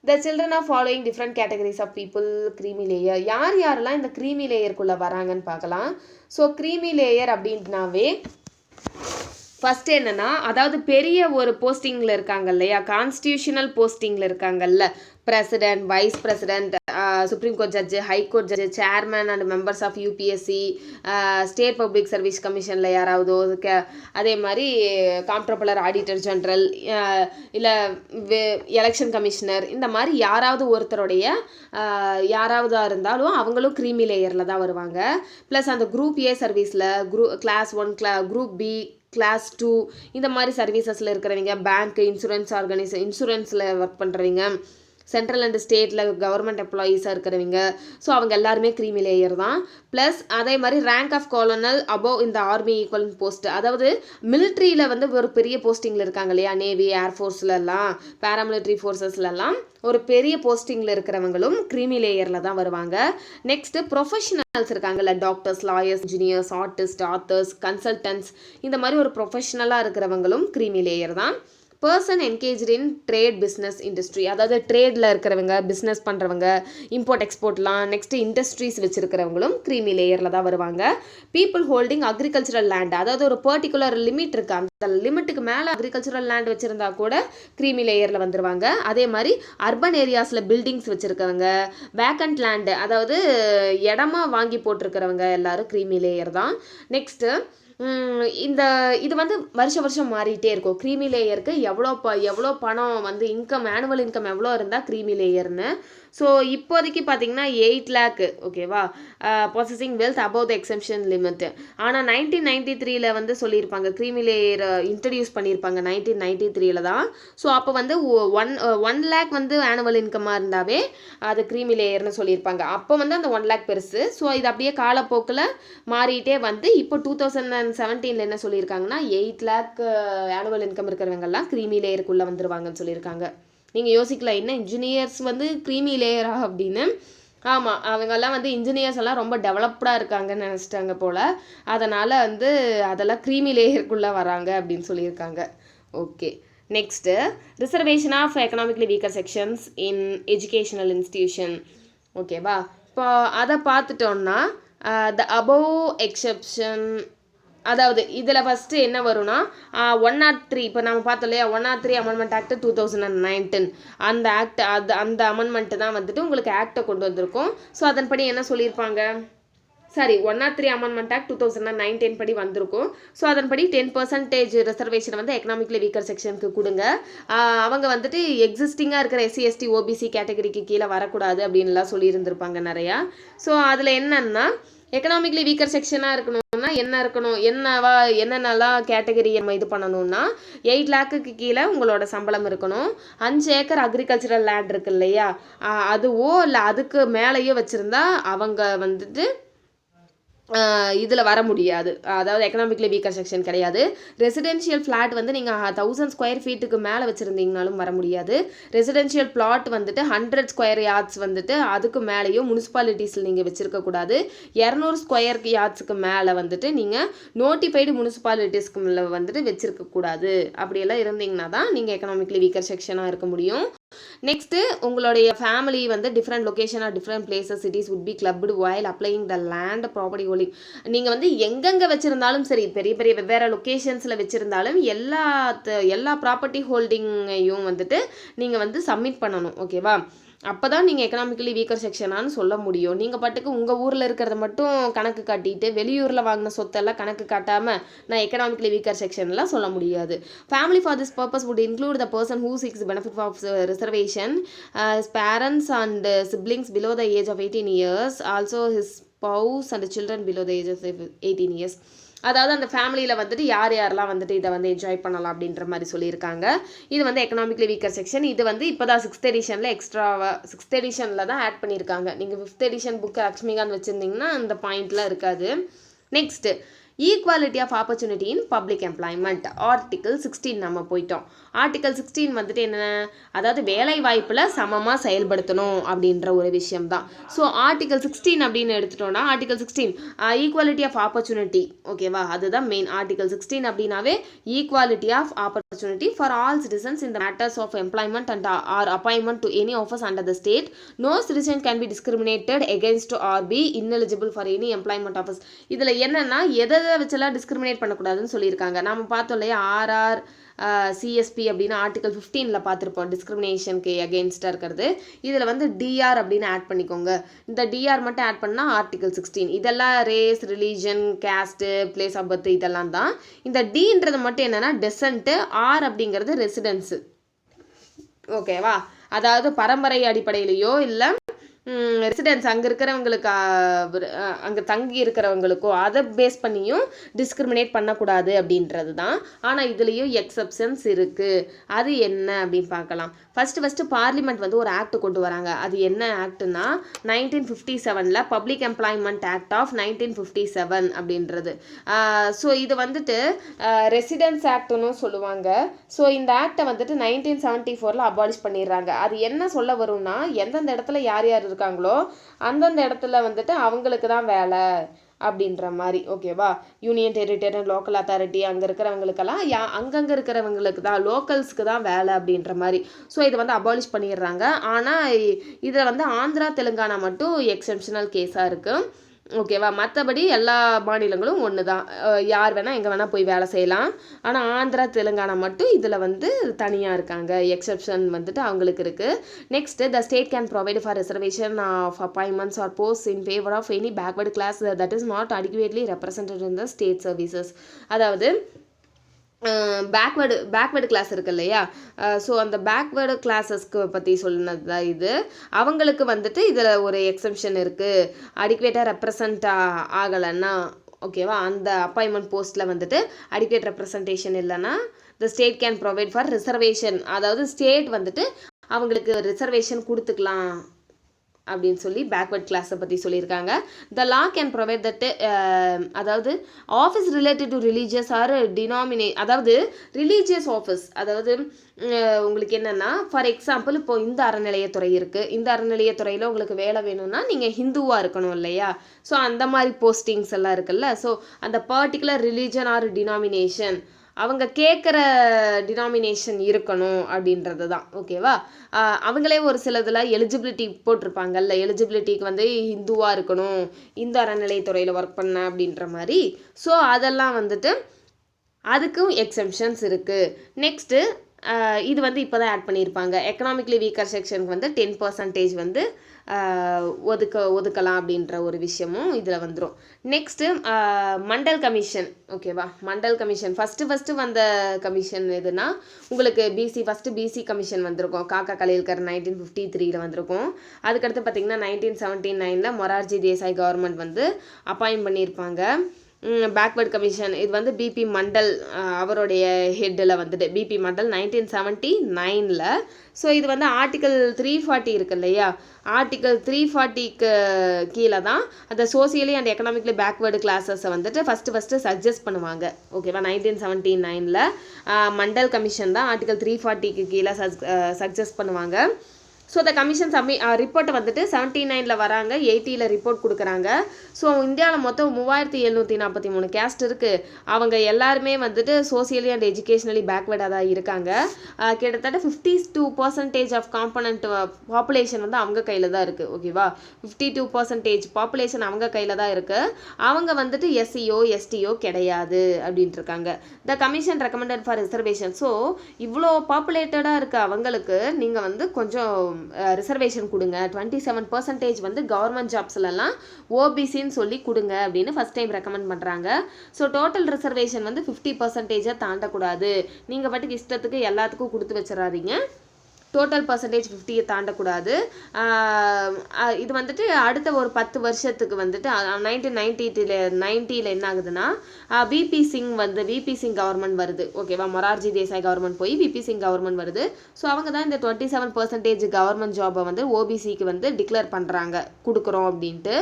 the children of following different categories of people creamy layer, யாரெல்லாம் இந்த க்ரீமி லேயருக்குள்ளே வராங்கன்னு பார்க்கலாம். ஸோ க்ரீமி லேயர் அப்படின்னாவே ஃபஸ்ட்டு என்னென்னா, அதாவது பெரிய ஒரு போஸ்டிங்கில் இருக்காங்க இல்லையா, கான்ஸ்டியூஷனல் போஸ்டிங்கில் இருக்காங்கல்ல, president, vice president, supreme court judge, high court judge, chairman and members of UPSC, state public service கமிஷனில் யாராவது, அதே மாதிரி காம்ப்ட்ரோலர், ஆடிட்டர் ஜென்ரல், இல்லை எலெக்ஷன் கமிஷனர், இந்த மாதிரி யாராவது ஒருத்தருடைய யாராவதாக இருந்தாலும் அவங்களும் க்ரீமி லேயரில் தான் வருவாங்க. ப்ளஸ் அந்த குரூப் ஏ சர்வீஸில் கிளாஸ் 1 குரூப் பி கிளாஸ் 2 இந்த மாதிரி சர்வீசஸில் இருக்கிறவங்க, பேங்க், இன்சூரன்ஸில் ஒர்க் பண்ணுறவங்க, சென்ட்ரல் அண்ட் ஸ்டேட்டில் கவர்மெண்ட் எம்ப்ளாயீஸாக இருக்கிறவங்க, ஸோ அவங்க எல்லாருமே க்ரீமி லேயர் தான். ப்ளஸ் அதே மாதிரி ரேங்க் ஆஃப் காலனல் அபோவ் இந்த ஆர்மி ஈக்குவல் போஸ்ட், அதாவது மிலிட்ரியில் வந்து ஒரு பெரிய போஸ்டிங்கில் இருக்காங்க இல்லையா, நேவி, ஏர்ஃபோர்ஸ்லலாம், பேராமிலிட்ரி ஃபோர்ஸஸ்லலாம் ஒரு பெரிய போஸ்டிங்கில் இருக்கிறவங்களும் க்ரீமி லேயரில் தான் வருவாங்க. நெக்ஸ்ட்டு ப்ரொஃபஷனல்ஸ் இருக்காங்கல்ல, doctors, lawyers, engineers, artist, authors, consultants, இந்த மாதிரி ஒரு ப்ரொஃபஷனலாக இருக்கிறவங்களும் க்ரீமி லேயர் தான். பர்சன் என்கேஜ்ட் இன் ட்ரேட் பிஸ்னஸ் இண்டஸ்ட்ரி, அதாவது ட்ரேடில் இருக்கிறவங்க, பிஸ்னஸ் பண்ணுறவங்க, இம்போர்ட் எக்ஸ்போர்ட்லாம், நெக்ஸ்ட்டு இண்டஸ்ட்ரீஸ் வச்சுருக்கிறவங்களும் க்ரீமி லேயரில் தான் வருவாங்க. பீப்புள் ஹோல்டிங் அக்ரிகல்ச்சரல் லேண்ட், அதாவது ஒரு பர்டிகுலர் லிமிட் இருக்குது, அந்த லிமிட்டுக்கு மேலே அக்ரிகல்ச்சரல் லேண்ட் வச்சுருந்தா கூட க்ரீமி லேயரில் வந்துடுவாங்க. அதே மாதிரி அர்பன் ஏரியாஸில் பில்டிங்ஸ் வச்சுருக்கவங்க, வேக்கண்ட் லேண்டு, அதாவது இடமா வாங்கி போட்டிருக்கிறவங்க எல்லாரும் க்ரீமி லேயர் தான். நெக்ஸ்ட்டு இது வந்து வருஷம் மாறிட்டே இருக்கும். க்ரீமி லேயருக்கு எவ்வளோ பணம் வந்து இன்கம், ஆனுவல் இன்கம் எவ்வளோ இருந்தால் க்ரீமி லேயர்னு. ஸோ இப்போதைக்கு பார்த்தீங்கன்னா 8 lakh, ஓகேவா, possessing wealth above the exemption limit. ஆனால் 1993 வந்து சொல்லியிருப்பாங்க, க்ரீமி லேயர் இன்ட்ரடியூஸ் பண்ணியிருப்பாங்க 1993 தான். ஸோ அப்போ வந்து 1 lakh வந்து ஆனுவல் இன்கமாக இருந்தாவே அது க்ரீமி லேயர்னு சொல்லியிருப்பாங்க. அப்போ வந்து அந்த 1 lakh பெருசு. ஸோ இது அப்படியே காலப்போக்கில் மாறிட்டே வந்து இப்போ 2017 என்ன சொல்லியிருக்காங்கன்னா 8 lakh ஆனுவல் இன்கம் இருக்கிறவங்கெல்லாம் க்ரீமி லேயருக்குள்ளே வந்துருவாங்கன்னு சொல்லியிருக்காங்க. நீங்கள் யோசிக்கலாம், என்ன இன்ஜினியர்ஸ் வந்து க்ரீமி லேயரா அப்படின்னு. ஆமாம், அவங்கெல்லாம் வந்து இன்ஜினியர்ஸ் எல்லாம் ரொம்ப டெவலப்டாக இருக்காங்கன்னு நினச்சிட்டாங்க போல், அதனால் வந்து அதெல்லாம் க்ரீமி லேயருக்குள்ளே வராங்க அப்படின்னு சொல்லியிருக்காங்க. Okay, next reservation of economically weaker sections in educational institution. ஓகேவா, இப்போ அதை பார்த்துட்டோன்னா த அபோவ் எக்ஸெப்ஷன், அதாவது இதில் ஃபஸ்ட்டு என்ன வரும்னா 103, இப்போ நம்ம பார்த்தோம் இல்லையா 103 அமெண்ட்மெண்ட் ஆக்ட் 2019, அந்த ஆக்ட் அந்த அமெண்ட்மெண்ட்டு தான் வந்துட்டு உங்களுக்கு ஆக்டை கொண்டு வந்திருக்கும். ஸோ அதன்படி என்ன சொல்லியிருப்பாங்க, 103 அமெண்ட்மெண்ட் ஆக்ட் 2019 படி வந்திருக்கும். ஸோ அதன்படி 10% ரிசர்வேஷன் வந்து எக்கனாமிக்கலி வீக்கர் செக்ஷனுக்கு கொடுங்க. அவங்க வந்துட்டு எக்ஸிஸ்டிங்காக இருக்கிற SC ST OBC கேட்டகரிக்கு கீழே வரக்கூடாது அப்படின்லாம் சொல்லியிருந்திருப்பாங்க நிறையா. ஸோ அதில் என்னன்னா எக்கனாமிக்கலி வீக்கர் செக்ஷனாக இருக்கணும்னா என்ன இருக்கணும், என்னென்னலாம் கேட்டகரி நம்ம இது பண்ணணும்னா 8 lakhக்கு கீழே உங்களோட சம்பளம் இருக்கணும். 5 ஏக்கர் அக்ரிகல்ச்சரல் லேண்ட் இருக்கு இல்லையா, அதுவோ இல்லை அதுக்கு மேலேயோ வச்சுருந்தா அவங்க வந்துட்டு இதில் வர முடியாது, அதாவது எக்கனாமிக்கலி வீக்கர் செக்ஷன் கிடையாது. ரெசிடென்ஷியல் ஃப்ளாட் வந்து நீங்கள் 1000 ஸ்கொயர் ஃபீட்டுக்கு மேலே வச்சுருந்தீங்கனாலும் வர முடியாது. ரெசிடென்ஷியல் பிளாட் வந்துட்டு 100 ஸ்கொயர் யார்ட்ஸ் வந்துட்டு அதுக்கு மேலேயும் முனிசிபாலிட்டிஸில் நீங்கள் வச்சுருக்கக்கூடாது. 200 ஸ்கொயர் யார்ட்ஸுக்கு மேலே வந்துட்டு நீங்கள் நோட்டிஃபைடு முனிசிபாலிட்டிஸ்க்கு மேலே வந்துட்டு வச்சுருக்கக்கூடாது. அப்படியெல்லாம் இருந்தீங்கன்னா தான் நீங்கள் எக்கனாமிக்கலி வீக்கர் செக்ஷனாக இருக்க முடியும். நெக்ஸ்ட்டு உங்களுடைய ஃபேமிலி வந்து different location or different places cities would be clubbed while applying the land property holding. நீங்கள் வந்து எங்கெங்கே வச்சுருந்தாலும் சரி, பெரிய பெரிய வெவ்வேறு லொக்கேஷன்ஸில் வச்சுருந்தாலும் எல்லா ப்ராப்பர்ட்டி ஹோல்டிங்கையும் வந்துட்டு நீங்கள் வந்து சப்மிட் பண்ணணும். ஓகேவா, அப்போ தான் நீங்கள் எக்கனாமிக்கலி வீக்கர் செக்ஷனானு சொல்ல முடியும். நீங்கள் பாட்டுக்கு உங்கள் ஊரில் இருக்கிறத மட்டும் கணக்கு காட்டிட்டு வெளியூரில் வாங்கின சொத்தெல்லாம் கணக்கு காட்டாமல் நான் எக்கனாமிக்கலி வீக்கர் செக்ஷன்லாம் சொல்ல முடியாது. Family for this purpose would include the person who seeks benefit of reservation, parents and siblings below the age of 18 years, also his spouse and children below the age of 18 years. அதாவது அந்த ஃபேமிலியில் வந்துட்டு யாரெல்லாம் வந்துட்டு இதை வந்து enjoy பண்ணலாம் அப்படின்ற மாதிரி சொல்லியிருக்காங்க. இது வந்து எக்கனாமிக்கலி வீக்கர் செக்ஷன். இது வந்து இப்போ தான் 6th எடிஷனில் எக்ஸ்ட்ராவாக 6th எடிஷனில் தான் ஆட் பண்ணியிருக்காங்க. நீங்கள் 5th எடிஷன் புக்கு லக்ஷ்மிகாந்த் வச்சுருந்தீங்கன்னா அந்த பாயிண்ட்லாம் இருக்காது. Next equality of opportunity in public employment, article 16 நம்ம போயிட்டோம். ஆர்டிகல் 16 வந்துட்டு என்ன, அதாவது வேலை வாய்ப்பில் சமமாக செயல்படுத்தணும் அப்படின்ற ஒரு விஷயம் தான். ஸோ ஆர்டிகல் 16 அப்படின்னு எடுத்துட்டோம்னா ஆர்டிகல் 16 ஈக்குவாலிட்டி ஆஃப் ஆப்பர்ச்சுனிட்டி. ஓகேவா, அதுதான் மெயின். ஆர்டிகல் 16 அப்படின்னாவே equality of opportunity for all citizens in the matters of employment and or appointment to any office under the state. No citizen can be discriminated against or be ineligible for any employment office. இதில் என்னென்னா எதை வச்செல்லாம் discriminate பண்ணக்கூடாதுன்னு சொல்லியிருக்காங்க. நம்ம பார்த்தோம் இல்லையா RR CSP அப்படின்னு article 15 பார்த்துருப்போம், டிஸ்கிரிமினேஷனுக்கு எகெயின்ஸ்டாக இருக்கிறது. இதில் வந்து DR அப்படின்னு ஆட் பண்ணிக்கோங்க. இந்த DR மட்டும் ஆட் பண்ணால் ஆர்டிகல் 16. இதெல்லாம் race, religion, caste, place of birth இதெல்லாம் தான். இந்த Dன்றது மட்டும் என்னென்னா டெசன்ட்டு, R அப்படிங்கிறது ரெசிடென்ஸு. ஓகேவா, அதாவது பரம்பரை அடிப்படையிலையோ இல்லை ரெசிடென்ஸ் அங்கே இருக்கிறவங்களுக்கு அங்கே தங்கி இருக்கிறவங்களுக்கோ அதை பேஸ் பண்ணியும் டிஸ்கிரிமினேட் பண்ணக்கூடாது அப்படின்றது தான். ஆனால் இதுலேயும் எக்ஸப்ஷன்ஸ் இருக்குது. அது என்ன அப்படின்னு பார்க்கலாம். ஃபஸ்ட்டு பார்லிமெண்ட் வந்து ஒரு ஆக்ட் கொண்டு வராங்க. அது என்ன ஆக்ட்னா 1957 பப்ளிக் எம்ப்ளாய்மெண்ட் ஆக்ட் ஆஃப் 1957 அப்படின்றது. ஸோ இது வந்துட்டு ரெசிடென்ஸ் ஆக்ட்னு சொல்லுவாங்க. ஸோ இந்த ஆக்டை வந்துட்டு 1974 அபாலிஷ் பண்ணிடுறாங்க. அது என்ன சொல்ல வரும்னா எந்தெந்த இடத்துல யார் யார் இருக்காங்களோ அந்தந்த இடத்துல வந்துட்டு அவங்களுக்கு தான் வேலை அப்படின்ற மாதிரி. ஓகேவா, யூனியன் டெரிட்டரி, லோக்கல் அத்தாரிட்டி அங்கே இருக்கிறவங்களுக்கெல்லாம் அங்கங்கே இருக்கிறவங்களுக்கு தான், லோக்கல்ஸ்க்கு தான் வேலை அப்படின்ற மாதிரி. ஸோ இதை வந்து அபாலிஷ் பண்ணிடுறாங்க. ஆனால் இதில் வந்து ஆந்திரா தெலுங்கானா மட்டும் எக்ஸெப்ஷனல் கேஸாக இருக்குது. ஓகேவா, மற்றபடி எல்லா மாநிலங்களும் ஒன்று தான், யார் வேணால் எங்கே வேணால் போய் வேலை செய்யலாம். ஆனால் ஆந்திரா தெலுங்கானா மட்டும் இதில் வந்து தனியாக இருக்காங்க, எக்ஸெப்ஷன் வந்துட்டு அவங்களுக்கு இருக்குது. Next the state can provide for reservation of appointments or post in favour of any backward class that is not adequately represented in the state services. அதாவது பேக்வேர்டு கிளாஸ் இருக்கு இல்லையா, ஸோ அந்த பேக்வேர்டு கிளாஸஸ்க்கு பற்றி சொன்னது தான் இது. அவங்களுக்கு வந்துட்டு இதில் ஒரு எக்ஸெப்ஷன் இருக்குது, அடிக்குவேட்டாக ரெப்ரசன்ட் ஆகலைன்னா. ஓகேவா, அந்த அப்பாயின்மெண்ட் போஸ்ட்டில் வந்துட்டு அடிக்குவேட் ரெப்ரசன்டேஷன் இல்லைன்னா த state can provide for reservation, அதாவது ஸ்டேட் வந்துட்டு அவங்களுக்கு ரிசர்வேஷன் கொடுத்துக்கலாம் அப்படின்னு சொல்லி பேக்வர்ட் கிளாஸை பற்றி சொல்லியிருக்காங்க. The law can provide that அதாவது office related to religious or அதாவது ரிலீஜியஸ் ஆஃபீஸ், அதாவது உங்களுக்கு என்னென்னா ஃபார் எக்ஸாம்பிள் இப்போ இந்த அறநிலையத்துறை இருக்குது, இந்த அறநிலையத்துறையில் உங்களுக்கு வேலை வேணும்னா நீங்கள் ஹிந்துவாக இருக்கணும் இல்லையா, ஸோ அந்த மாதிரி போஸ்டிங்ஸ் எல்லாம் இருக்குல்ல. ஸோ அந்த பர்டிகுலர் ரிலீஜன் ஆர் டினாமினேஷன் அவங்க கேட்குற டினாமினேஷன் இருக்கணும் அப்படின்றது தான். ஓகேவா, அவங்களே ஒரு சிலதில் எலிஜிபிலிட்டி போட்டிருப்பாங்கல்ல, எலிஜிபிலிட்டிக்கு வந்து ஹிந்துவாக இருக்கணும், இந்த அறநிலையத்துறையில் ஒர்க் பண்ண அப்படின்ற மாதிரி. ஸோ அதெல்லாம் வந்துட்டு அதுக்கும் எக்ஸம்ஷன்ஸ் இருக்குது. நெக்ஸ்ட்டு இது வந்து இப்போ தான் ஆட் பண்ணியிருப்பாங்க. எக்கனாமிக்லி வீக்கர் செக்ஷனுக்கு வந்து 10% வந்து ஒதுக்கலாம் அப்படின்ற ஒரு விஷயமும் இதில் வந்துடும். Next Mandal commission. ஓகேவா, மண்டல் கமிஷன் ஃபஸ்ட்டு வந்த கமிஷன் எதுனா உங்களுக்கு பிசி கமிஷன் வந்திருக்கும். காக்கா கலேல்கர் 1953 வந்திருக்கும். அதுக்கடுத்து பார்த்திங்கன்னா 1979 மொரார்ஜி தேசாய் கவர்மெண்ட் வந்து அப்பாயிண்ட் பண்ணியிருப்பாங்க. பேக்வர்ட் கமிஷன் இது வந்து பிபி மண்டல் அவருடைய ஹெட்டில் வந்துட்டு பிபி மண்டல் 1979. ஸோ இது வந்து ஆர்டிக்கல் 340 இருக்கு இல்லையா, ஆர்டிக்கல் 340க்கு கீழே தான் அந்த சோசியலி அண்ட் எக்கனாமிக்லி பேக்வேர்டு கிளாஸஸை வந்துட்டு ஃபஸ்ட்டு சஜஸ்ட் பண்ணுவாங்க. ஓகேவா, 1979 மண்டல் கமிஷன் தான் ஆர்டிக்கல் 340க்கு கீழே சஜஸ்ட் பண்ணுவாங்க. ஸோ த கமிஷன் ரிப்போர்ட்டை வந்துட்டு 79 வராங்க, 80 ரிப்போர்ட் கொடுக்குறாங்க. ஸோ இந்தியாவில் மொத்தம் 3743 கேஸ்ட் இருக்குது. அவங்க எல்லாருமே வந்துட்டு சோசியலி அண்ட் எஜுகேஷ்னலி பேக்வேர்டாக தான் இருக்காங்க. கிட்டத்தட்ட 52% ஆஃப் காம்பனண்ட் பாப்புலேஷன் வந்து அவங்க கையில் தான் இருக்குது. ஓகேவா, 52% பாப்புலேஷன் அவங்க கையில் தான் இருக்குது. அவங்க வந்துட்டு எஸ்சியோ எஸ்டியோ கிடையாது அப்படின்ட்டு இருக்காங்க. த commission recommended for reservation. So இவ்வளோ பாப்புலேட்டடாக இருக்க அவங்களுக்கு நீங்கள் வந்து கொஞ்சம் ரிசர்வேஷன் கொடுங்க, 27% வந்து கவர்மெண்ட் ஜாப்ஸ்லாம் ஓபிசின்னு சொல்லி கொடுங்க அப்படின்னு ஃபஸ்ட் டைம் ரெக்கமெண்ட் பண்ணுறாங்க. ஸோ டோட்டல் ரிசர்வேஷன் வந்து 50% தாண்டக்கூடாது. நீங்கள் பாட்டுக்கு இஷ்டத்துக்கு எல்லாத்துக்கும் கொடுத்து வச்சிடாதீங்க. டோட்டல் பர்சன்டேஜ் 50 தாண்டக்கூடாது. இது வந்துட்டு அடுத்த ஒரு 10 வருஷத்துக்கு வந்துட்டு 1990 என்ன ஆகுதுன்னா விபி சிங் கவர்மெண்ட் வருது. ஓகேவா, மொரார்ஜி தேசாய் கவர்மெண்ட் போய் விபி சிங் கவர்மெண்ட் வருது. ஸோ அவங்க தான் இந்த 27% கவர்மெண்ட் ஜாபை வந்து ஓபிசிக்கு வந்து டிக்ளேர் பண்ணுறாங்க, கொடுக்குறோம் அப்படின்ட்டு.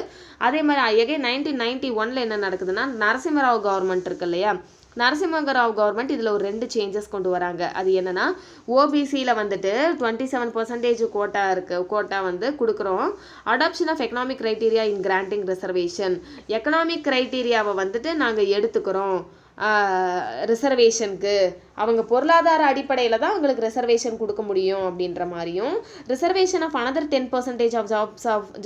அதே மாதிரி எகைன் 1991 என்ன நடக்குதுன்னா நரசிம்மராவ் கவர்மெண்ட் இருக்கு இல்லையா, நரசிம்மராவ் கவர்மெண்ட் இதில் ஒரு 2 சேஞ்சஸ் கொண்டு வராங்க. அது என்னென்னா ஓபிசியில் வந்துட்டு 27% கோட்டா வந்து கொடுக்குறோம். Adoption of economic criteria in granting reservation, economic க்ரைட்டீரியாவை வந்துட்டு நாங்கள் எடுத்துக்கிறோம் ரிசர்வேஷனுக்கு, அவங்க பொருளாதார அடிப்படையில் தான் அவங்களுக்கு ரிசர்வேஷன் கொடுக்க முடியும் அப்படின்ற மாதிரியும், reservation of another 10% of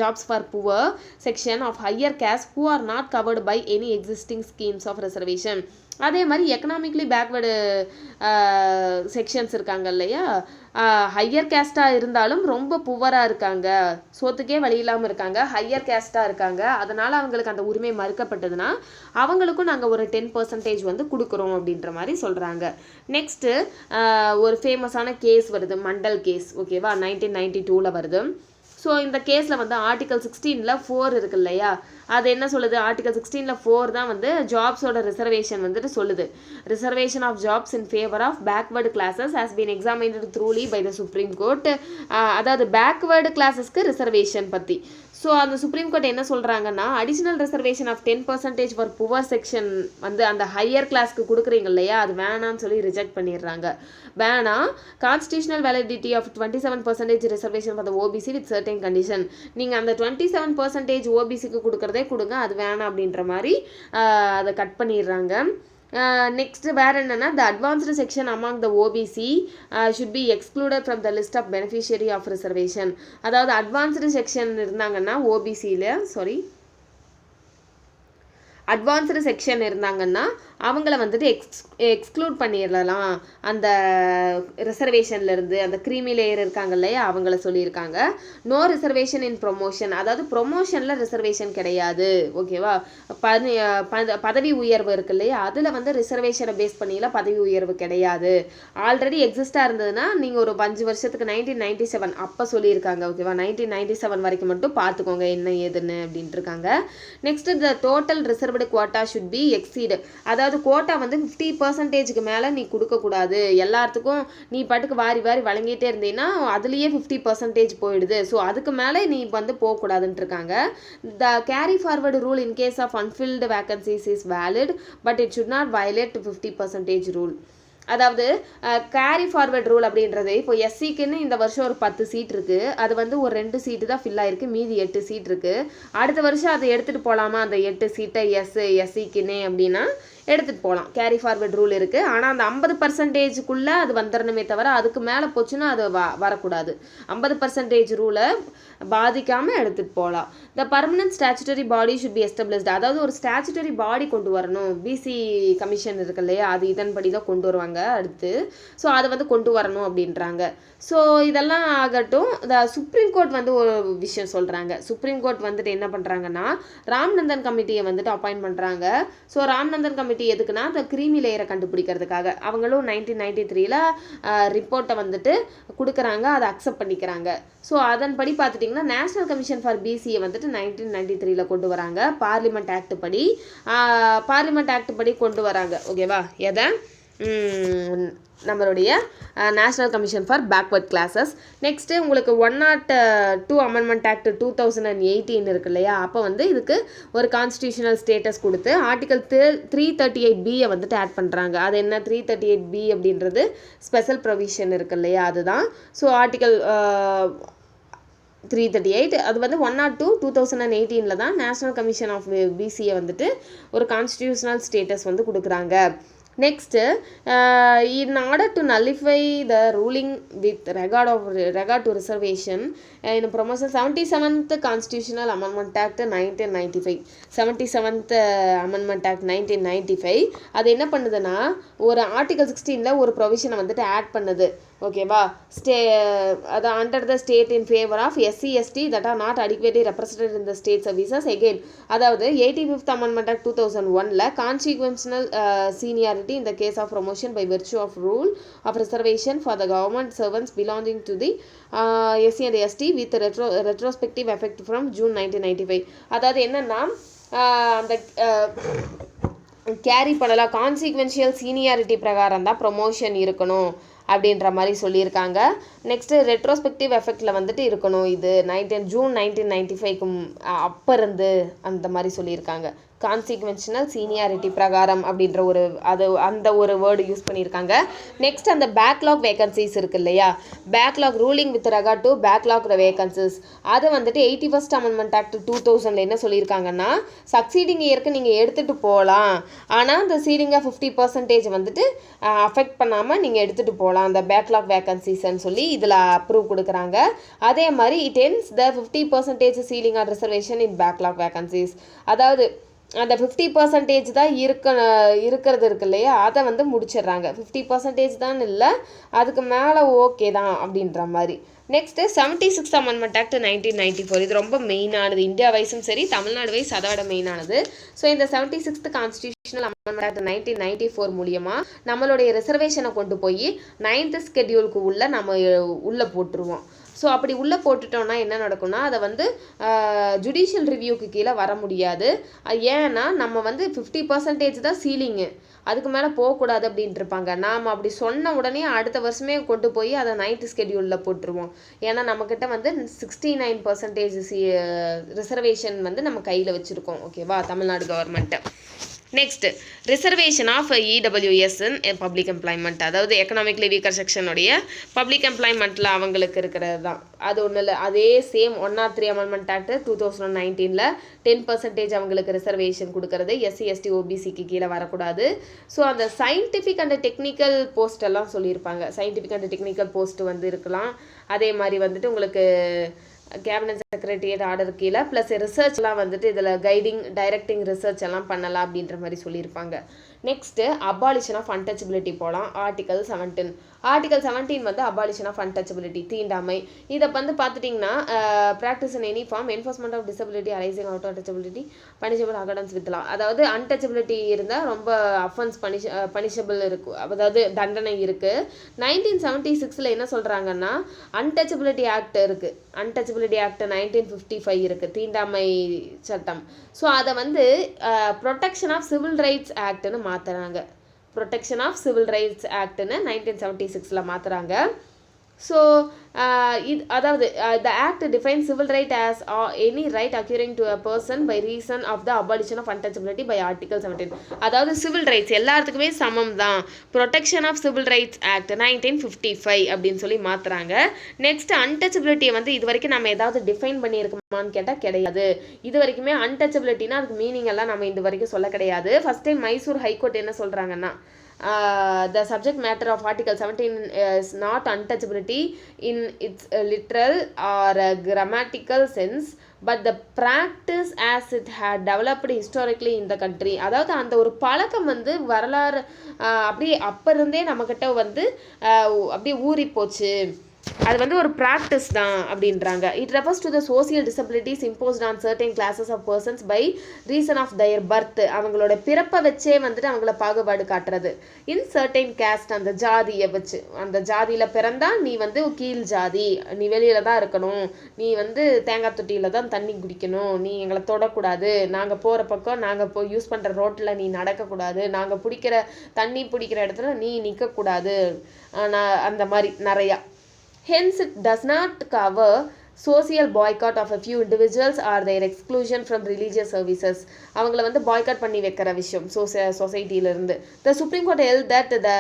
jobs for poor section of higher caste who are not covered by any existing schemes of reservation. அதே மாதிரி எக்கனாமிக்லி பேக்வேர்டு செக்ஷன்ஸ் இருக்காங்க இல்லையா, ஹையர் கேஸ்ட்டாக இருந்தாலும் ரொம்ப புவராக இருக்காங்க, சோத்துக்கே வழி இல்லாமல் இருக்காங்க, ஹையர் கேஸ்ட்டாக இருக்காங்க, அதனால் அவங்களுக்கு அந்த உரிமை மறுக்கப்பட்டதுன்னா அவங்களுக்கும் நாங்கள் ஒரு 10% வந்து கொடுக்குறோம் அப்படின்ற மாதிரி சொல்கிறாங்க. நெக்ஸ்ட்டு ஒரு ஃபேமஸான கேஸ் வருது, மண்டல் கேஸ். ஓகேவா, 1992 வருது. ஸோ இந்த கேஸில் வந்து ஆர்டிகல் 16 4 இருக்கு இல்லையா, அது என்ன சொல்லுது, ஆர்டிகல் 16 4 தான் வந்து ஜாப்ஸோட ரிசர்வேஷன் வந்துட்டு சொல்லுது. Reservation of jobs in favour of backward classes has been examined thoroughly by the supreme court. அதாவது பேக்வேர்டு கிளாஸஸ்க்கு ரிசர்வேஷன் பற்றி. ஸோ அந்த சுப்ரீம் கோர்ட் என்ன சொல்கிறாங்கன்னா additional reservation of 10% for poor section வந்து அந்த ஹையர் கிளாஸ்க்கு கொடுக்குறீங்க இல்லையா, அது வேணான்னு சொல்லி ரிஜெக்ட் பண்ணிடுறாங்க. வேணாம், constitutional validity of 27% reservation for the OBC with certain condition, நீங்கள் அந்த 27% ஓபிசிக்கு கொடுக்குறதே கொடுங்க, அது வேணாம் அப்படின்ற மாதிரி அதை கட் பண்ணிடுறாங்க. நெக்ஸ்ட் வேறு என்னென்னா the advanced section among the OBC should be excluded from the list of beneficiary of reservation. அதாவது அட்வான்ஸ்டு செக்ஷன் இருந்தாங்கன்னா அட்வான்ஸ்டு செக்ஷன் இருந்தாங்கன்னா அவங்கள வந்துட்டு எக்ஸ்க்ளூட் பண்ணிடலாம் அந்த ரிசர்வேஷன்லேருந்து. அந்த க்ரீமி லேயர் இருக்காங்க இல்லையா, அவங்கள சொல்லியிருக்காங்க. நோ ரிசர்வேஷன் இன் ப்ரொமோஷன், அதாவது ப்ரொமோஷனில் ரிசர்வேஷன் கிடையாது. ஓகேவா, பதவி உயர்வு இருக்கு இல்லையா, அதில் வந்து ரிசர்வேஷனை பேஸ் பண்ணியில் பதவி உயர்வு கிடையாது. ஆல்ரெடி எக்ஸிஸ்டாக இருந்ததுன்னா நீங்கள் ஒரு 5 வருஷத்துக்கு 1997 அப்போ சொல்லியிருக்காங்க. ஓகேவா, 1997 வரைக்கும் மட்டும் பார்த்துக்கோங்க என்ன ஏதுன்னு அப்படின்ட்டு இருக்காங்க. Next the total reserve reserved quota should be exceed. அதாவது கோட்டா வந்து 50% மேலே நீ கொடுக்கக்கூடாது. எல்லாத்துக்கும் நீ பாட்டுக்கு வாரி வாரி வழங்கிட்டே இருந்தீங்கன்னா அதுலேயே 50% போயிடுது. ஸோ அதுக்கு மேலே நீ வந்து போகக்கூடாதுன்ட்டு இருக்காங்க. The carry forward rule in case of unfilled vacancies is valid but it should not violate 50% rule. அதாவது கேரி ஃபார்வர்ட் ரூல் அப்படின்றது இப்போ எஸ்சிக்குன்னு இந்த வருஷம் ஒரு 10 சீட் இருக்குது. அது வந்து ஒரு 2 சீட்டு தான் ஃபில் ஆயிருக்கு, மீதி 8 சீட் இருக்குது. அடுத்த வருஷம் அதை எடுத்துகிட்டு போகலாமா அந்த 8 சீட்டை எஸ்சிக்குன்னே அப்படின்னா எடுத்துகிட்டு போகலாம். கேரி ஃபார்வர்ட் ரூல் இருக்குது. ஆனால் அந்த 50%க்குள்ளே அது வந்துடணுமே தவிர அதுக்கு மேலே போச்சுன்னா அது வரக்கூடாது. 50% ரூலை பாதிக்காமல் எடுத்துகிட்டு போகலாம். The permanent statutory body should be established. அதாவது ஒரு ஸ்டாச்சுட்டரி பாடி கொண்டு வரணும். பிசி கமிஷன் இருக்கு இல்லையா, அது இதன்படி தான் கொண்டு வருவாங்க அடுத்து. ஸோ அதை வந்து கொண்டு வரணும் அப்படின்றாங்க. ஸோ இதெல்லாம் ஆகட்டும். த சுப்ரீம் கோர்ட் வந்து ஒரு விஷயம் சொல்கிறாங்க. சுப்ரீம் கோர்ட் வந்துட்டு என்ன பண்ணுறாங்கன்னா ராம்நந்தன் கமிட்டியை வந்துட்டு அப்பாயிண்ட் பண்ணுறாங்க. ஸோ ராம்நந்தன் கமிட்டி எதுக்குன்னா அந்த கிரீமி லேயரை கண்டுபிடிக்கிறதுக்காக. அவங்களும் 1993 ரிப்போர்ட்டை வந்துட்டு கொடுக்குறாங்க, அதை அக்செப்ட் பண்ணிக்கிறாங்க. ஸோ அதன்படி பார்த்துட்டிங்கன்னா நேஷனல் கமிஷன் ஃபார் பிசியை வந்துட்டு 1993 கொண்டு வராங்க. பார்லிமெண்ட் ஆக்ட் படி கொண்டு வராங்க. ஓகேவா? எதை நம்மளுடைய national commission for backward classes. Next உங்களுக்கு 102 அமெண்ட்மெண்ட் ஆக்ட் 2018 இருக்கு இல்லையா, அப்போ வந்து இதுக்கு ஒரு கான்ஸ்டியூஷனல் ஸ்டேட்டஸ் கொடுத்து ஆர்டிகல் 338B வந்துட்டு ஆட் பண்ணுறாங்க. அது என்ன 338B அப்படின்றது ஸ்பெஷல் ப்ரொவிஷன் இருக்கு இல்லையா, அதுதான். ஸோ ஆர்டிகல் 338 அது வந்து 102 2018 தான் நேஷ்னல் கமிஷன் ஆஃப் பிசியை வந்துட்டு ஒரு கான்ஸ்டியூஷனல் ஸ்டேட்டஸ் வந்து கொடுக்குறாங்க. Next, in order to nullify the ruling with regard to reservation in promotion 77th Constitutional Amendment Act 1995, 77th Amendment Act 1995 அது என்ன பண்ணுதுன்னா ஒரு ஆர்டிகல் 16 ஒரு ப்ரொவிஷனை வந்துட்டு ஆட் பண்ணுது. ஓகேவா? அது under the state in favour of SC/ST that are not adequately represented in the state services. Again அதாவது 85th Amendment Act 2001 கான்சிக்வென்ஷனல் seniority in the case of promotion by virtue of rule of reservation for the government servants belonging to the SC and ST with retrospective effect from June 1995. அதாவது என்னன்னா அந்த carry பண்ணலாம், consequential seniority பிரகாரம் தான் promotion இருக்கணும் அப்படின்ற மாதிரி சொல்லியிருக்காங்க. நெக்ஸ்ட்டு ரெட்ரோஸ்பெக்டிவ் எஃபெக்டில் வந்துட்டு இருக்கணும். இது ஜூன் 1995க்கு அப்போ இருந்து அந்த மாதிரி சொல்லியிருக்காங்க. கான்சிக்வென்ஷனல் சீனியாரிட்டி பிரகாரம் அப்படின்ற அந்த ஒரு வேர்டு யூஸ் பண்ணியிருக்காங்க. நெக்ஸ்ட் அந்த பேக்லாக் வேகன்சிஸ் இருக்குது இல்லையா, backlog ruling with record to backlog vacancies அது வந்துட்டு 81st Amendment Act 2000 என்ன சொல்லியிருக்காங்கன்னா சக்சீடிங் இயருக்கு நீங்கள் எடுத்துகிட்டு போகலாம், ஆனால் அந்த சீலிங்கை 50% வந்துட்டு அஃபெக்ட் பண்ணாமல் நீங்கள் எடுத்துகிட்டு போகலாம் அந்த பேக்லாக் வேகன்சிஸ்ன்னு சொல்லி இதில் அப்ரூவ் கொடுக்குறாங்க. அதே மாதிரி it ends the 50% ceiling or reservation in backlog vacancies. அதாவது அந்த 50% தான் இருக்கிறது இருக்கு இல்லையா, அதை வந்து முடிச்சிடுறாங்க. 50% தான் இல்லை, அதுக்கு மேலே ஓகே தான் அப்படின்ற மாதிரி. நெக்ஸ்ட்டு 76th Amendment Act 1994 இது ரொம்ப மெயினானது. இந்தியா வைஸும் சரி தமிழ்நாடு வைஸ் அதை விட மெயினானது. ஸோ இந்த 76th Constitutional Amendment Act 1994 மூலியமாக நம்மளுடைய ரிசர்வேஷனை கொண்டு போய் 9th ஸ்கெடியூலுக்கு உள்ளே போட்டுருவோம். ஸோ அப்படி உள்ளே போட்டுட்டோன்னா என்ன நடக்கும்னா அதை வந்து ஜுடிஷியல் ரிவ்யூக்கு கீழே வர முடியாது. ஏன்னா நம்ம வந்து 50% தான் சீலிங்கு, அதுக்கு மேலே போகக்கூடாது அப்படின்ட்டு இருப்பாங்க. நாம் அப்படி சொன்ன உடனே அடுத்த வருஷமே கொண்டு போய் அதை 9th ஸ்கெடியூலில் போட்டுருவோம். ஏன்னா நம்மக்கிட்ட வந்து 69% ரிசர்வேஷன் வந்து நம்ம கையில் வச்சுருக்கோம். ஓகேவா? Tamil Nadu government. Next reservation of EWS in public employment, அதாவது எக்கனாமிக்லி வீக்கர் செக்ஷனுடைய பப்ளிக் எம்ப்ளாய்மெண்ட்டில் அவங்களுக்கு இருக்கிறது தான். அது ஒன்றும் இல்லை, அதே சேம் 103 Amendment Act 2019 10% அவங்களுக்கு ரிசர்வேஷன் கொடுக்கறது. SC/ST OBCக்கு கீழே வரக்கூடாது. ஸோ அந்த சயின்டிஃபிக் அண்ட் டெக்னிக்கல் போஸ்ட் எல்லாம் சொல்லியிருப்பாங்க. சயின்டிஃபிக் அண்ட் டெக்னிக்கல் போஸ்ட் வந்து இருக்கலாம். அதே மாதிரி வந்துட்டு உங்களுக்கு கேபினட் செக்ரட்டரியேட் ஆர்டர் கீழே ப்ளஸ் ரிசர்ச்லாம் வந்துட்டு இதில் கைடிங் டைரக்டிங் ரிசர்ச் எல்லாம் பண்ணலாம் அப்படின்ற மாதிரி சொல்லியிருப்பாங்க. நெக்ஸ்ட்டு அபாலிஷன் ஆஃப் அன்டச்சபிலிட்டி போகலாம். ஆர்டிகல் 17. ஆர்டிகல் 17 வந்து அபாலிஷன் ஆஃப் அன்டச்சபிலிட்டி, தீண்டாமை. இதை வந்து பார்த்துட்டிங்கன்னா practice in any form enforcement of disability arising out untouchability punishable accordance வித்லாம். அதாவது அன்டச்சபிலிட்டி இருந்தால் ரொம்ப அஃபென்ஸ் பனிஷபிள் இருக்கும், அதாவது தண்டனை இருக்குது. 1976 என்ன சொல்கிறாங்கன்னா அன்டச்சபிலிட்டி ஆக்ட் இருக்குது. அன்டச்சபிலிட்டி ஆக்ட் 1955 இருக்குது, தீண்டாமை சட்டம். ஸோ அதை வந்து ப்ரொடெக்ஷன் ஆஃப் சிவில் ரைட்ஸ் ஆக்ட்னு மாற்றுறாங்க. ப்ரொடெக்ஷன் ஆஃப் சிவில் ரைட்ஸ் ஆக்ட்னு 1976 மாற்றுறாங்க. ஸோ இது அதாவது the act defines civil right as any right occurring to a person by reason of the abolition of untouchability by article 17. அதாவது civil rights எல்லாத்துக்குமே சமம் தான். Protection of civil rights act 1955 அப்படின்னு சொல்லி மாற்றுறாங்க. நெக்ஸ்ட் அன்டச்சபிலிட்டியை வந்து இது வரைக்கும் நம்ம ஏதாவது டிஃபைன் பண்ணியிருக்கோமான்னு கேட்டால் கிடையாது. இது வரைக்குமே அன்டச்சபிலிட்டினா அதுக்கு மீனிங் எல்லாம் நம்ம இது வரைக்கும் சொல்ல கிடையாது. ஃபர்ஸ்ட் டைம் மைசூர் ஹைகோர்ட் என்ன சொல்கிறாங்கன்னா the subject matter of article 17 is not untouchability in its literal or grammatical sense but the practice as it had developed historically in the country. அதாவது அந்த ஒரு பழக்கம் வந்து வரலாறு அப்படியே அப்போ இருந்தே நம்மக்கிட்ட வந்து அப்படியே ஊறி போச்சு, அது வந்து ஒரு ப்ராக்டிஸ் தான் அப்படின்றாங்க. It refers to the social disabilities imposed on certain classes of persons by reason of their birth. அவங்களோட பிறப்பை வச்சே வந்துட்டு அவங்கள பாகுபாடு காட்டுறது. இன் சர்டன் கேஸ்ட், அந்த ஜாதியை வச்சு, அந்த ஜாதியில் பிறந்தா நீ வந்து கீழ் ஜாதி, நீ வெளியில தான் இருக்கணும், நீ வந்து தேங்காய் தொட்டியில் தான் தண்ணி குடிக்கணும், நீ எங்களை தொடக்கூடாது, நாங்கள் போகிற பக்கம் நாங்கள் யூஸ் பண்ணுற ரோட்டில் நீ நடக்கக்கூடாது, நாங்கள் தண்ணி பிடிக்கிற இடத்துல நீ நிற்கக்கூடாது, அந்த மாதிரி நிறையா. Hence, it does not cover social boycott of a few individuals or their exclusion from religious services. அவங்கள வந்து பாய்காட் பண்ணி வைக்கிற விஷயம் சொசைட்டியிலிருந்து. The Supreme Court held that the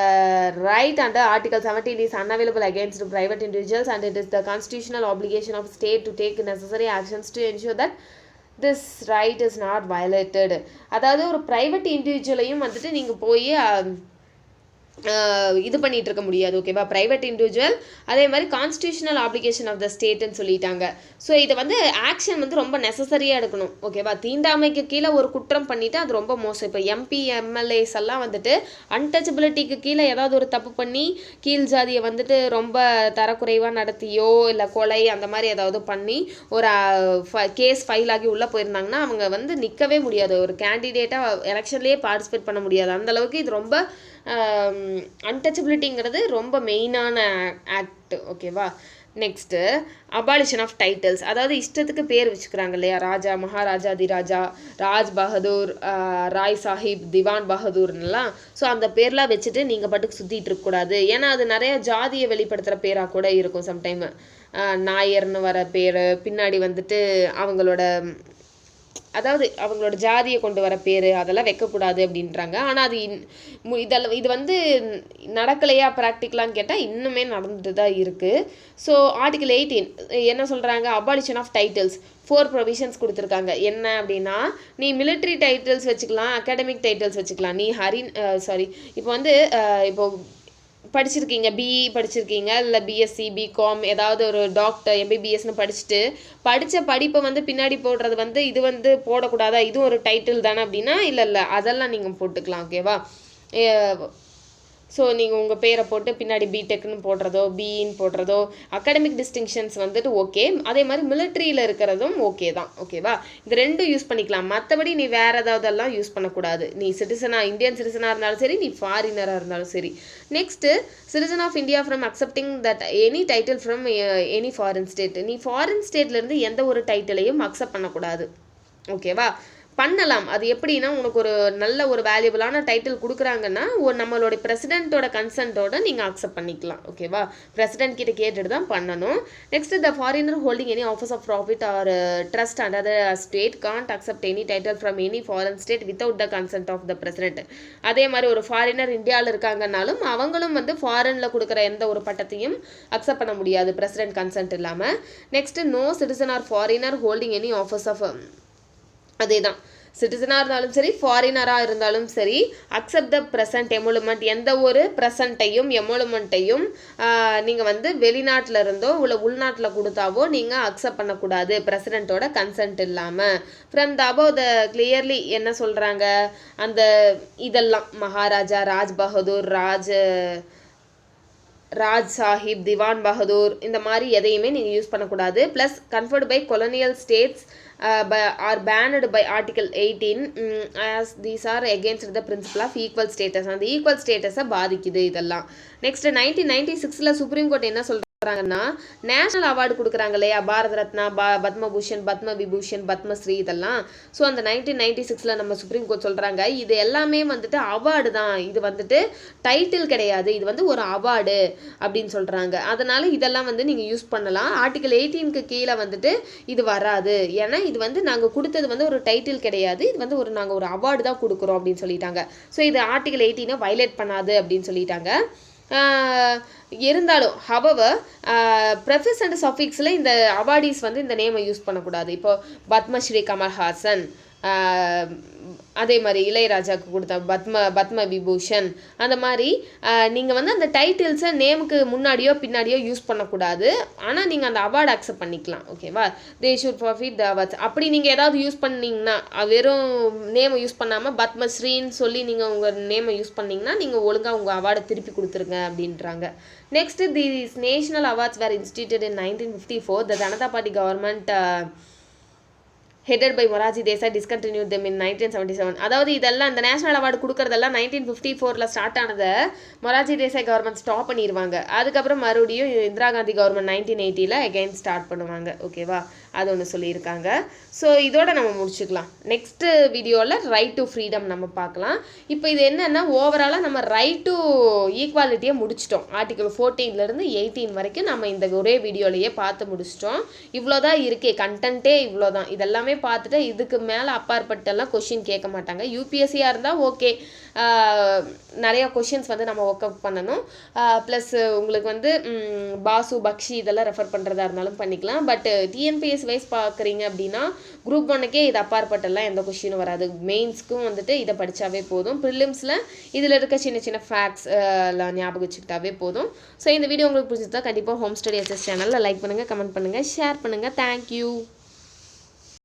right under Article 17 is unavailable against private individuals and it is the constitutional obligation of state to take necessary actions to ensure that this right is not violated. அதாவது ஒரு private இண்டிவிஜுவலையும் வந்துட்டு நீங்கள் போய் இது பண்ணிகிட்டு இருக்க முடியாது. ஓகேவா, ப்ரைவேட் இண்டிவிஜுவல் அதே மாதிரி கான்ஸ்டியூஷனல் ஆப்ளிகேஷன் ஆஃப் த ஸ்டேட்டுன்னு சொல்லிட்டாங்க. ஸோ இதை வந்து ஆக்ஷன் வந்து ரொம்ப நெசசரியாக எடுக்கணும். ஓகேவா, தீண்டாமைக்கு கீழே ஒரு குற்றம் பண்ணிவிட்டு அது ரொம்ப மோசம். இப்போ எம்பி எம்எல்ஏஸ் எல்லாம் வந்துட்டு அன்டச்சபிலிட்டிக்கு கீழே ஏதாவது ஒரு தப்பு பண்ணி கீழ் ஜாதியை வந்துட்டு ரொம்ப தரக்குறைவாக நடத்தியோ இல்லை கொலை அந்த மாதிரி ஏதாவது பண்ணி ஒரு கேஸ் ஃபைல் ஆகி உள்ளே போயிருந்தாங்கன்னா அவங்க வந்து நிற்கவே முடியாது, ஒரு கேண்டிடேட்டாக எலெக்ஷன்லேயே பார்ட்டிசிபேட் பண்ண முடியாது. அந்தளவுக்கு இது ரொம்ப அன்டச்சபிலிட்டிங்கிறது ரொம்ப மெயினான ஆக்ட். ஓகேவா, நெக்ஸ்ட்டு அபாலிஷன் ஆஃப் டைட்டில்ஸ். அதாவது இஷ்டத்துக்கு பேர் வச்சுக்கிறாங்க இல்லையா, ராஜா, மகாராஜா, திராஜா, ராஜ் பகதூர், ராய் சாஹிப், திவான் பகதூர்னுலாம். ஸோ அந்த பேர்லாம் வச்சுட்டு நீங்கள் பாட்டுக்கு சுற்றிட்டு இருக்கக்கூடாது. ஏன்னா அது நிறைய ஜாதியை வெளிப்படுத்துகிற பேராக கூட இருக்கும். சம்டைம் நாயர்னு வர பேர் பின்னாடி வந்துட்டு அவங்களோட அதாவது அவங்களோட ஜாதியை கொண்டு வர பேர் அதெல்லாம் வைக்கக்கூடாது அப்படின்றாங்க. ஆனால் அது இது வந்து நடக்கலையா ப்ராக்டிக்கலான்னு கேட்டால் இன்னுமே நடந்துட்டு தான் இருக்குது. ஸோ ஆர்டிகல் 18 என்ன சொல்கிறாங்க, அபாலிஷன் ஆஃப் டைட்டில்ஸ் 4 ப்ரொவிஷன்ஸ் கொடுத்துருக்காங்க. என்ன அப்படின்னா, நீ மிலிட்ரி டைட்டில்ஸ் வச்சுக்கலாம், அகாடமிக் டைட்டில்ஸ் வச்சுக்கலாம். நீ இப்போ வந்து இப்போ படிச்சிருக்கீங்க, பிஇ படிச்சிருக்கீங்க, இல்லை பிஎஸ்சி, பிகாம், ஏதாவது ஒரு டாக்டர், எம்பிபிஎஸ்னு படித்த படிப்பை வந்து பின்னாடி போடுறது வந்து இது வந்து போடக்கூடாதா, இது ஒரு டைட்டில் தானே அப்படின்னா இல்லை அதெல்லாம் நீங்கள் போட்டுக்கலாம். ஓகேவா, ஸோ நீங்கள் உங்கள் பேரை போட்டு பின்னாடி பிடெக்னு போடுறதோ பிஇன்னு போடுறதோ அகாடமிக் டிஸ்டிங்ஷன்ஸ் வந்துட்டு ஓகே. அதே மாதிரி மிலிட்ரியில் இருக்கிறதும் ஓகே தான். ஓகேவா, இது ரெண்டும் யூஸ் பண்ணிக்கலாம். மற்றபடி நீ வேறு ஏதாவதெல்லாம் யூஸ் பண்ணக்கூடாது. நீ இந்தியன் சிட்டிசனாக இருந்தாலும் சரி, நீ ஃபாரினராக இருந்தாலும் சரி. Next citizen of India from accepting that any title from any foreign state. நீ ஃபாரின் ஸ்டேட்லேருந்து எந்த ஒரு டைட்டிலையும் அக்செப்ட் பண்ணக்கூடாது. ஓகேவா, பண்ணலாம். அது எப்படின்னா, உனக்கு ஒரு நல்ல ஒரு வேல்யூபிளான டைட்டில் கொடுக்குறாங்கன்னா நம்மளோட பிரசிடென்ட்டோட கன்சென்ட்டோட நீங்கள் அக்செப்ட் பண்ணிக்கலாம். ஓகேவா, பிரசிடென்ட் கிட்ட கேட்டுட்டு தான் பண்ணணும். Next, the foreigner holding any office of profit or trust under the state can't accept any title from any foreign state without the consent of the president. அதே மாதிரி ஒரு ஃபாரினர் இந்தியாவில் இருக்காங்கன்னாலும் அவங்களும் வந்து ஃபாரினில் கொடுக்குற எந்த ஒரு பட்டத்தையும் அக்செப்ட் பண்ண முடியாது பிரசிடென்ட் கன்சென்ட் இல்லாமல். Next, no citizen or foreigner holding any office of அதே தான் சிட்டிசனாக இருந்தாலும் சரி ஃபாரினராக இருந்தாலும் சரி அக்செப்ட் த ப்ரெசன்ட் எமோலுமெண்ட், எந்த ஒரு ப்ரெசண்ட்டையும் எமோலுமெண்ட்டையும் நீங்கள் வந்து வெளிநாட்டில் இருந்தோ இல்லை உள்நாட்டில் கொடுத்தாவோ நீங்கள் அக்செப்ட் பண்ணக்கூடாது பிரசிடெண்ட்டோட கன்சென்ட் இல்லாமல். From the above the clearly என்ன சொல்கிறாங்க, அந்த இதெல்லாம் மகாராஜா, ராஜ் பகதூர், ராஜ் சாஹிப், திவான் பகதூர் இந்த மாதிரி எதையுமே நீங்கள் யூஸ் பண்ணக்கூடாது. Plus conferred by colonial states or banned by article 18 as these are against the principle of equal status. அந்த ஈக்குவல் ஸ்டேட்டஸை பாதிக்குது இதெல்லாம். நெக்ஸ்ட் 1996 சுப்ரீம் கோர்ட் என்ன சொல்கிறாங்கன்னா, நேஷனல் அவார்டு கொடுக்குறாங்க இல்லையா, பாரத ரத்னா, பத்மபூஷன், பத்ம விபூஷன், பத்மஸ்ரீ இதெல்லாம். ஸோ அந்த 1996 நம்ம சுப்ரீம் கோர்ட் சொல்கிறாங்க இது எல்லாமே வந்துட்டு அவார்டு தான், இது வந்துட்டு டைட்டில் கிடையாது, இது வந்து ஒரு அவார்டு அப்படின்னு சொல்கிறாங்க. அதனால் இதெல்லாம் வந்து நீங்கள் யூஸ் பண்ணலாம். ஆர்டிகல் 18க்கு கீழே வந்துட்டு இது வராது, ஏன்னா இது வந்து நாங்கள் கொடுத்தது வந்து ஒரு டைட்டில் கிடையாது, இது வந்து நாங்கள் ஒரு அவார்டு தான் கொடுக்குறோம் அப்படின்னு சொல்லிட்டாங்க. ஸோ இது ஆர்டிகல் 18 வயலேட் பண்ணாது அப்படின்னு சொல்லிட்டாங்க. இருந்தாலும் ஹவவர் ப்ரெஃபிக்ஸ் அண்ட் சஃபிக்ஸில் இந்த அவார்டீஸ் வந்து இந்த நேமை யூஸ் பண்ணக்கூடாது. இப்போ பத்மஸ்ரீ கமல்ஹாசன், அதே மாதிரி இளையராஜாவுக்கு கொடுத்த பத்ம விபூஷன், அந்த மாதிரி நீங்கள் வந்து அந்த டைட்டில்ஸை நேமுக்கு முன்னாடியோ பின்னாடியோ யூஸ் பண்ணக்கூடாது. ஆனால் நீங்கள் அந்த அவார்டு அக்செப்ட் பண்ணிக்கலாம். ஓகேவா, they should profit the awards. அப்படி நீங்கள் ஏதாவது யூஸ் பண்ணிங்கன்னா, வெறும் நேமை யூஸ் பண்ணாமல் பத்மஸ்ரீன்னு சொல்லி நீங்கள் உங்கள் நேமை யூஸ் பண்ணிங்கன்னா நீங்கள் ஒழுங்காக உங்கள் அவார்டை திருப்பி கொடுத்துருங்க அப்படின்றாங்க. Next, these national awards were instituted in 1954. The Janata party government headed by Morarji Desai discontinued them in 1977. அதாவது இதெல்லாம் இந்த நேஷனல் அவார்டு கொடுக்குறதெல்லாம் 1954 ஸ்டார்ட் ஆனதை மொரார்ஜி தேசாய் கவர்மெண்ட் ஸ்டாப் பண்ணிடுவாங்க. அதுக்கப்புறம் மறுபடியும் Indira Gandhi government 1980 again start பண்ணுவாங்க. ஓகேவா, அது ஒன்று சொல்லியிருக்காங்க. ஸோ இதோட நம்ம முடிச்சுக்கலாம். நெக்ஸ்ட்டு வீடியோவில் ரைட் டு ஃப்ரீடம் நம்ம பார்க்கலாம். இப்போ இது என்னென்னா ஓவராலாக நம்ம ரைட் டு ஈக்குவாலிட்டியை முடிச்சிட்டோம். ஆர்டிகல் 14 18 வரைக்கும் நம்ம இந்த ஒரே வீடியோலையே பார்த்து முடிச்சிட்டோம். இவ்வளோதான் இருக்கே, கண்டென்ட்டே இவ்வளோதான். இதெல்லாமே பார்த்துட்டு இதுக்கு மேலே அப்பாற்பட்டெல்லாம் கொஷின் கேட்க மாட்டாங்க. யூபிஎஸ்சியாக இருந்தால் ஓகே, நிறையா கொஷின்ஸ் வந்து நம்ம ஒர்க் அவுட் பண்ணணும். ப்ளஸ் உங்களுக்கு வந்து பாசு, பக்ஷி இதெல்லாம் ரெஃபர் பண்ணுறதா இருந்தாலும் பண்ணிக்கலாம். பட் டிஎன்பிஎஸ் வைஸ் பார்க்குறீங்க அப்படின்னா குரூப் 1க்கே இது அப்பாற்பட்டெல்லாம் எந்த கொஷினும் வராது. மெயின்ஸ்க்கும் வந்துட்டு இதை படித்தாவே போதும். ப்ரிலிம்ஸில் இதில் இருக்க சின்ன சின்ன ஃபேக்ட்ஸ் எல்லாம் ஞாபகம் வச்சுக்கிட்டாவே போதும். ஸோ இந்த வீடியோ உங்களுக்கு பிடிச்சிருந்தா கண்டிப்பாக ஹோம் ஸ்டடி எஸ்எஸ் சேனலில் லைக் பண்ணுங்கள், கமெண்ட் பண்ணுங்கள், ஷேர் பண்ணுங்கள். தேங்க்யூ.